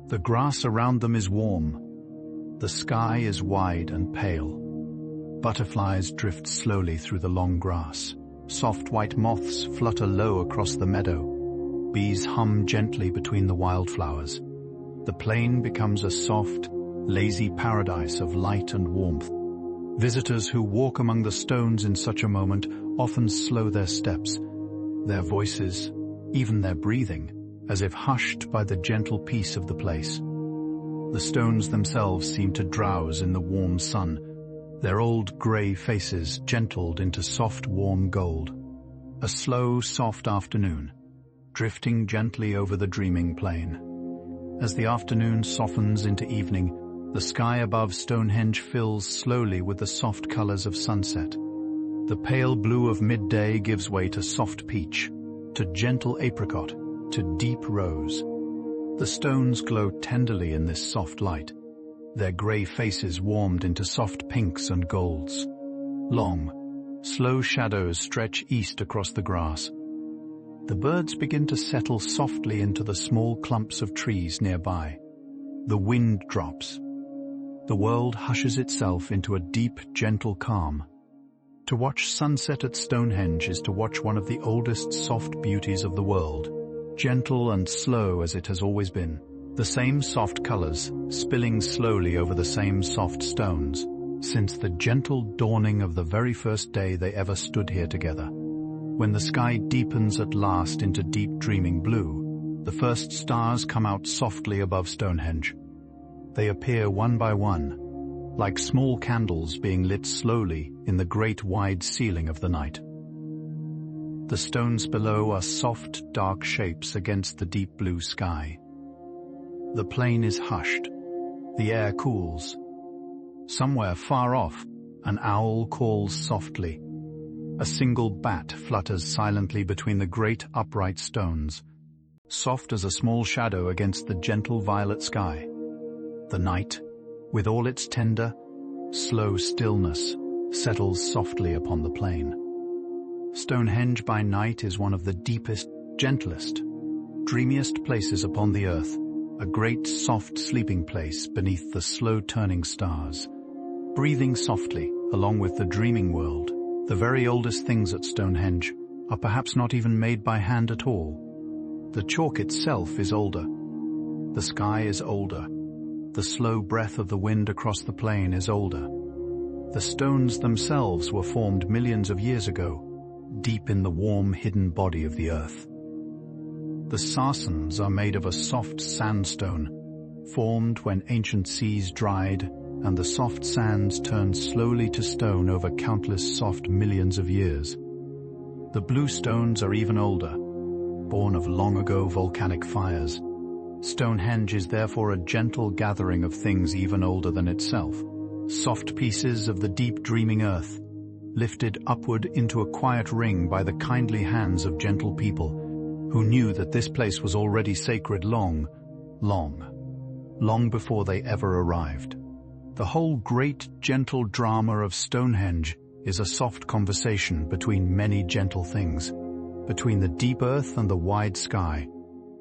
The grass around them is warm. The sky is wide and pale. Butterflies drift slowly through the long grass. Soft white moths flutter low across the meadow. Bees hum gently between the wildflowers. The plain becomes a soft, lazy paradise of light and warmth. Visitors who walk among the stones in such a moment often slow their steps, their voices, even their breathing, as if hushed by the gentle peace of the place. The stones themselves seem to drowse in the warm sun, their old grey faces gentled into soft, warm gold. A slow, soft afternoon, drifting gently over the dreaming plain. As the afternoon softens into evening, the sky above Stonehenge fills slowly with the soft colors of sunset. The pale blue of midday gives way to soft peach, to gentle apricot, to deep rose. The stones glow tenderly in this soft light, their grey faces warmed into soft pinks and golds. Long, slow shadows stretch east across the grass. The birds begin to settle softly into the small clumps of trees nearby. The wind drops. The world hushes itself into a deep, gentle calm. To watch sunset at Stonehenge is to watch one of the oldest soft beauties of the world, gentle and slow as it has always been. The same soft colors spilling slowly over the same soft stones, since the gentle dawning of the very first day they ever stood here together. When the sky deepens at last into deep dreaming blue, the first stars come out softly above Stonehenge. They appear one by one, like small candles being lit slowly in the great wide ceiling of the night. The stones below are soft, dark shapes against the deep blue sky. The plain is hushed. The air cools. Somewhere far off, an owl calls softly. A single bat flutters silently between the great upright stones, soft as a small shadow against the gentle violet sky. The night, with all its tender, slow stillness, settles softly upon the plain. Stonehenge by night is one of the deepest, gentlest, dreamiest places upon the earth, a great soft sleeping place beneath the slow-turning stars. Breathing softly, along with the dreaming world, the very oldest things at Stonehenge are perhaps not even made by hand at all. The chalk itself is older. The sky is older. The slow breath of the wind across the plain is older. The stones themselves were formed millions of years ago, deep in the warm, hidden body of the earth. The sarsens are made of a soft sandstone, formed when ancient seas dried and the soft sands turned slowly to stone over countless soft millions of years. The bluestones are even older, born of long-ago volcanic fires. Stonehenge is therefore a gentle gathering of things even older than itself, soft pieces of the deep dreaming earth, lifted upward into a quiet ring by the kindly hands of gentle people who knew that this place was already sacred long before they ever arrived. The whole great gentle drama of Stonehenge is a soft conversation between many gentle things, between the deep earth and the wide sky,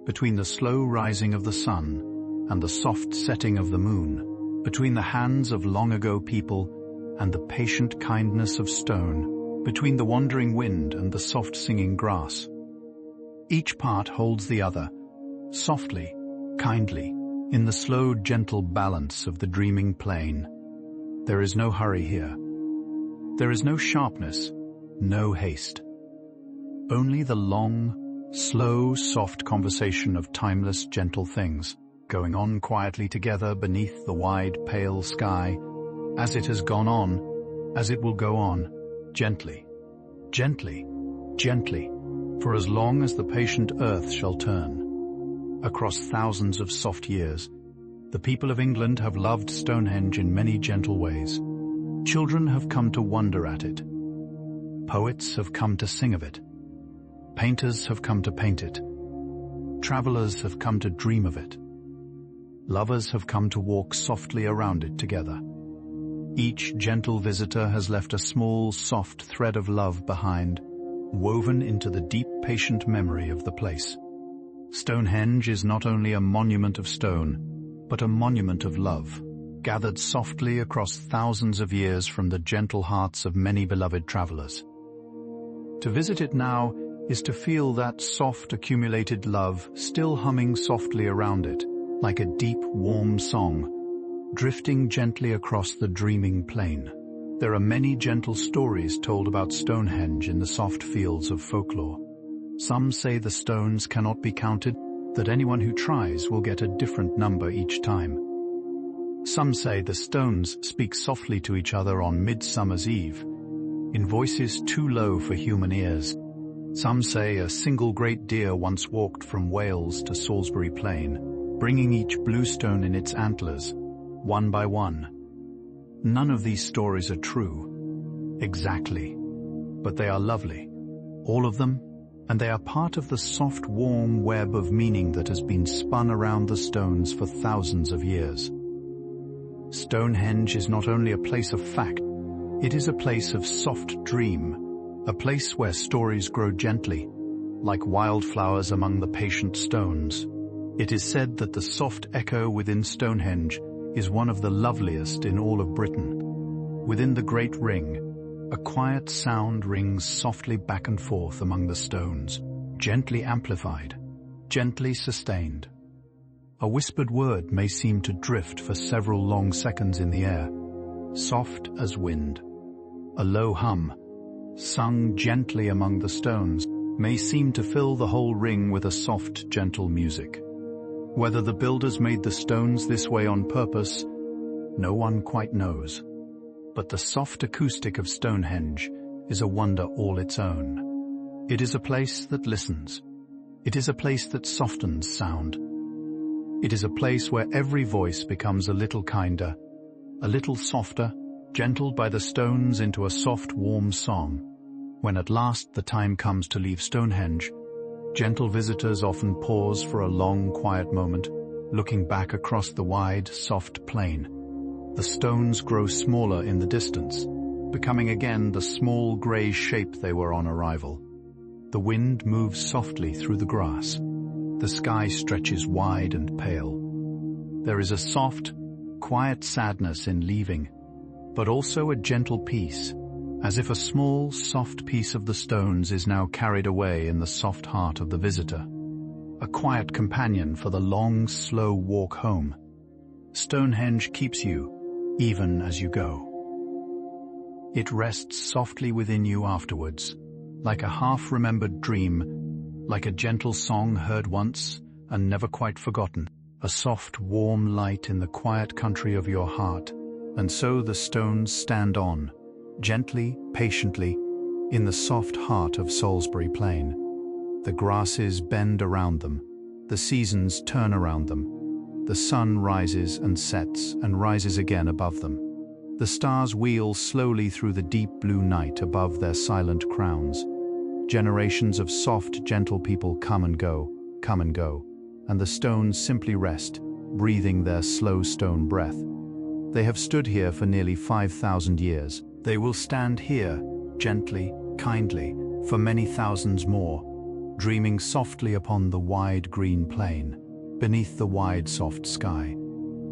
between the slow rising of the sun and the soft setting of the moon, between the hands of long-ago people and the patient kindness of stone, between the wandering wind and the soft singing grass. Each part holds the other, softly, kindly, in the slow, gentle balance of the dreaming plain. There is no hurry here. There is no sharpness, no haste. Only the long, slow, soft conversation of timeless, gentle things, going on quietly together beneath the wide, pale sky, as it has gone on, as it will go on, gently, gently, gently, for as long as the patient earth shall turn. Across thousands of soft years, the people of England have loved Stonehenge in many gentle ways. Children have come to wonder at it. Poets have come to sing of it. Painters have come to paint it. Travelers have come to dream of it. Lovers have come to walk softly around it together. Each gentle visitor has left a small, soft thread of love behind, woven into the deep, patient memory of the place. Stonehenge is not only a monument of stone, but a monument of love, gathered softly across thousands of years from the gentle hearts of many beloved travelers. To visit it now is to feel that soft, accumulated love still humming softly around it, like a deep, warm song, drifting gently across the dreaming plain. There are many gentle stories told about Stonehenge in the soft fields of folklore. Some say the stones cannot be counted, that anyone who tries will get a different number each time. Some say the stones speak softly to each other on Midsummer's Eve, in voices too low for human ears. Some say a single great deer once walked from Wales to Salisbury Plain, bringing each bluestone in its antlers, one by one. None of these stories are true, exactly, but they are lovely, all of them, and they are part of the soft, warm web of meaning that has been spun around the stones for thousands of years. Stonehenge is not only a place of fact, it is a place of soft dream, a place where stories grow gently, like wildflowers among the patient stones. It is said that the soft echo within Stonehenge is one of the loveliest in all of Britain. Within the great ring, a quiet sound rings softly back and forth among the stones, gently amplified, gently sustained. A whispered word may seem to drift for several long seconds in the air, soft as wind. A low hum, sung gently among the stones, may seem to fill the whole ring with a soft, gentle music. Whether the builders made the stones this way on purpose, no one quite knows. But the soft acoustic of Stonehenge is a wonder all its own. It is a place that listens. It is a place that softens sound. It is a place where every voice becomes a little kinder, a little softer, gentled by the stones into a soft, warm song. When at last the time comes to leave Stonehenge, gentle visitors often pause for a long, quiet moment, looking back across the wide, soft plain. The stones grow smaller in the distance, becoming again the small grey shape they were on arrival. The wind moves softly through the grass. The sky stretches wide and pale. There is a soft, quiet sadness in leaving, but also a gentle peace, as if a small, soft piece of the stones is now carried away in the soft heart of the visitor. A quiet companion for the long, slow walk home. Stonehenge keeps you, even as you go. It rests softly within you afterwards, like a half-remembered dream, like a gentle song heard once and never quite forgotten, a soft, warm light in the quiet country of your heart. And so the stones stand on, gently, patiently, in the soft heart of Salisbury Plain. The grasses bend around them, the seasons turn around them, the sun rises and sets and rises again above them. The stars wheel slowly through the deep blue night above their silent crowns. Generations of soft, gentle people come and go, and the stones simply rest, breathing their slow stone breath. They have stood here for nearly 5,000 years. They will stand here, gently, kindly, for many thousands more, dreaming softly upon the wide green plain, beneath the wide soft sky,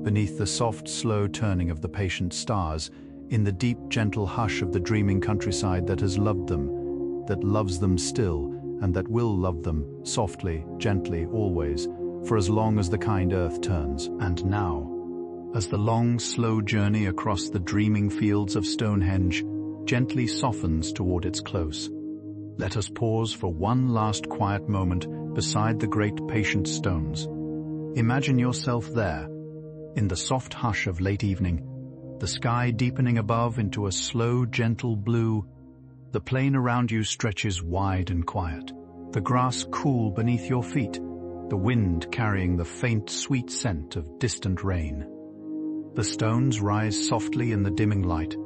beneath the soft slow turning of the patient stars, in the deep gentle hush of the dreaming countryside that has loved them, that loves them still, and that will love them, softly, gently, always, for as long as the kind earth turns. And now, as the long, slow journey across the dreaming fields of Stonehenge gently softens toward its close, let us pause for one last quiet moment beside the great patient stones. Imagine yourself there, in the soft hush of late evening, the sky deepening above into a slow, gentle blue. The plain around you stretches wide and quiet, the grass cool beneath your feet, the wind carrying the faint, sweet scent of distant rain. The stones rise softly in the dimming light,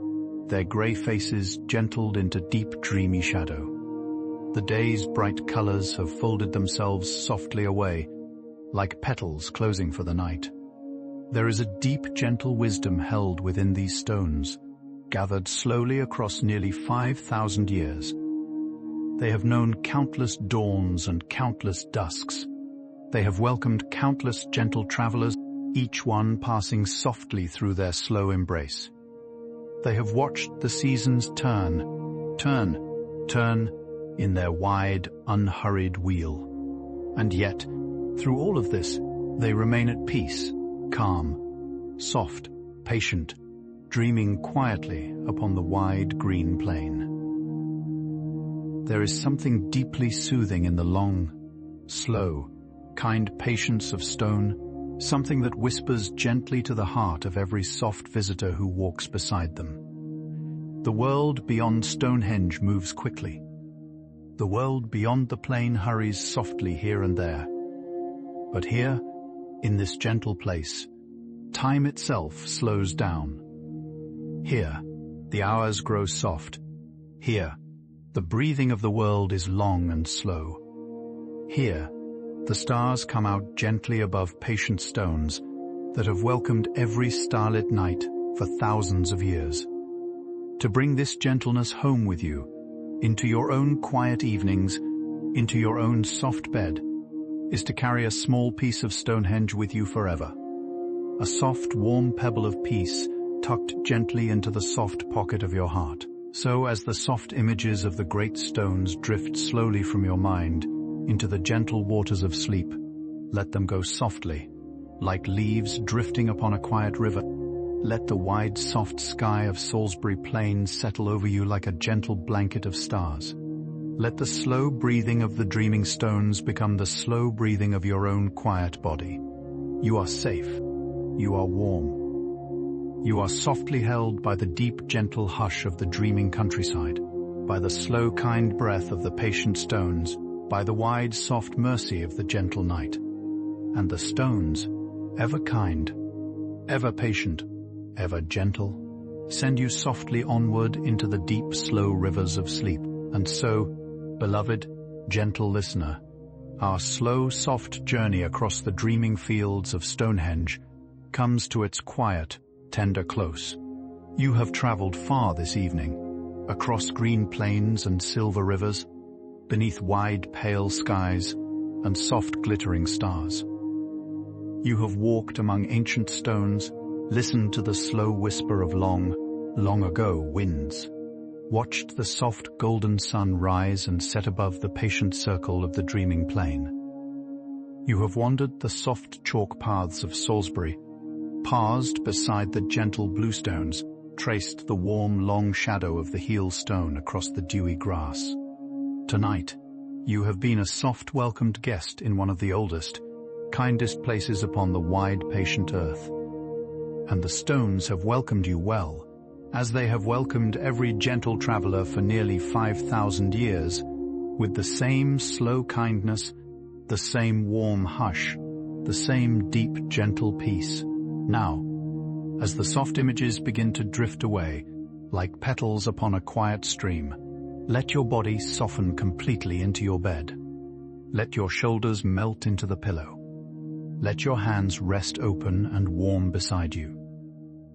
their grey faces gentled into deep, dreamy shadow. The day's bright colours have folded themselves softly away, like petals closing for the night. There is a deep, gentle wisdom held within these stones, gathered slowly across nearly 5,000 years. They have known countless dawns and countless dusks. They have welcomed countless gentle travellers, each one passing softly through their slow embrace. They have watched the seasons turn in their wide, unhurried wheel. And yet, through all of this, they remain at peace, calm, soft, patient, dreaming quietly upon the wide green plain. There is something deeply soothing in the long, slow, kind patience of stone, something that whispers gently to the heart of every soft visitor who walks beside them. The world beyond Stonehenge moves quickly. The world beyond the plain hurries softly here and there. But here, in this gentle place, time itself slows down. Here, the hours grow soft. Here, the breathing of the world is long and slow. Here, the stars come out gently above patient stones that have welcomed every starlit night for thousands of years. To bring this gentleness home with you, into your own quiet evenings, into your own soft bed, is to carry a small piece of Stonehenge with you forever. A soft, warm pebble of peace tucked gently into the soft pocket of your heart. So as the soft images of the great stones drift slowly from your mind into the gentle waters of sleep, let them go softly, like leaves drifting upon a quiet river. Let the wide, soft sky of Salisbury Plain settle over you like a gentle blanket of stars. Let the slow breathing of the dreaming stones become the slow breathing of your own quiet body. You are safe. You are warm. You are softly held by the deep, gentle hush of the dreaming countryside, by the slow, kind breath of the patient stones, by the wide, soft mercy of the gentle night. And the stones, ever kind, ever patient, ever gentle, send you softly onward into the deep, slow rivers of sleep. And so, beloved, gentle listener, our slow, soft journey across the dreaming fields of Stonehenge comes to its quiet, tender close. You have traveled far this evening, across green plains and silver rivers, beneath wide pale skies and soft glittering stars. You have walked among ancient stones, listened to the slow whisper of long, long ago winds, watched the soft golden sun rise and set above the patient circle of the dreaming plain. You have wandered the soft chalk paths of Salisbury, paused beside the gentle bluestones, traced the warm, long shadow of the heel stone across the dewy grass. Tonight, you have been a soft welcomed guest in one of the oldest, kindest places upon the wide, patient earth. And the stones have welcomed you well, as they have welcomed every gentle traveler for nearly 5,000 years, with the same slow kindness, the same warm hush, the same deep, gentle peace. Now, as the soft images begin to drift away, like petals upon a quiet stream, let your body soften completely into your bed. Let your shoulders melt into the pillow. Let your hands rest open and warm beside you.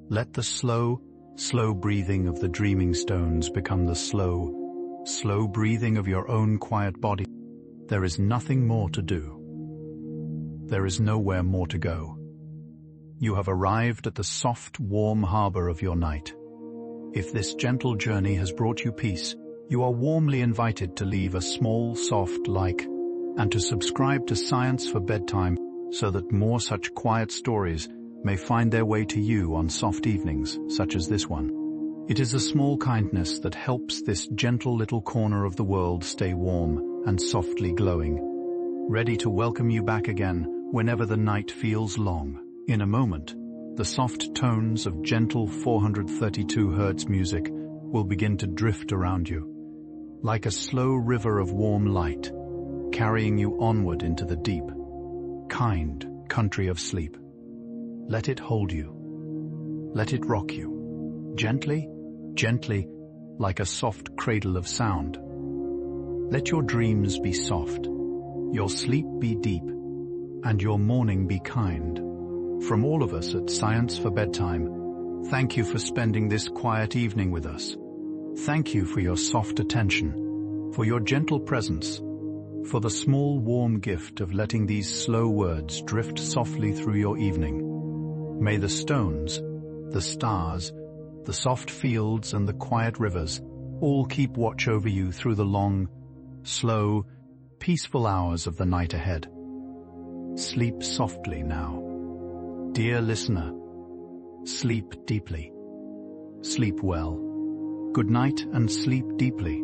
Let the slow, slow breathing of the dreaming stones become the slow, slow breathing of your own quiet body. There is nothing more to do. There is nowhere more to go. You have arrived at the soft, warm harbor of your night. If this gentle journey has brought you peace, you are warmly invited to leave a small, soft like and to subscribe to Science for Bedtime so that more such quiet stories may find their way to you on soft evenings such as this one. It is a small kindness that helps this gentle little corner of the world stay warm and softly glowing, ready to welcome you back again whenever the night feels long. In a moment, the soft tones of gentle 432 Hz music will begin to drift around you, like a slow river of warm light, carrying you onward into the deep, kind country of sleep. Let it hold you. Let it rock you. Gently, gently, like a soft cradle of sound. Let your dreams be soft, your sleep be deep, and your morning be kind. From all of us at Science for Bedtime, thank you for spending this quiet evening with us. Thank you for your soft attention, for your gentle presence, for the small warm gift of letting these slow words drift softly through your evening. May the stones, the stars, the soft fields and the quiet rivers all keep watch over you through the long, slow, peaceful hours of the night ahead. Sleep softly now. Dear listener, sleep deeply. Sleep well. Good night and sleep deeply.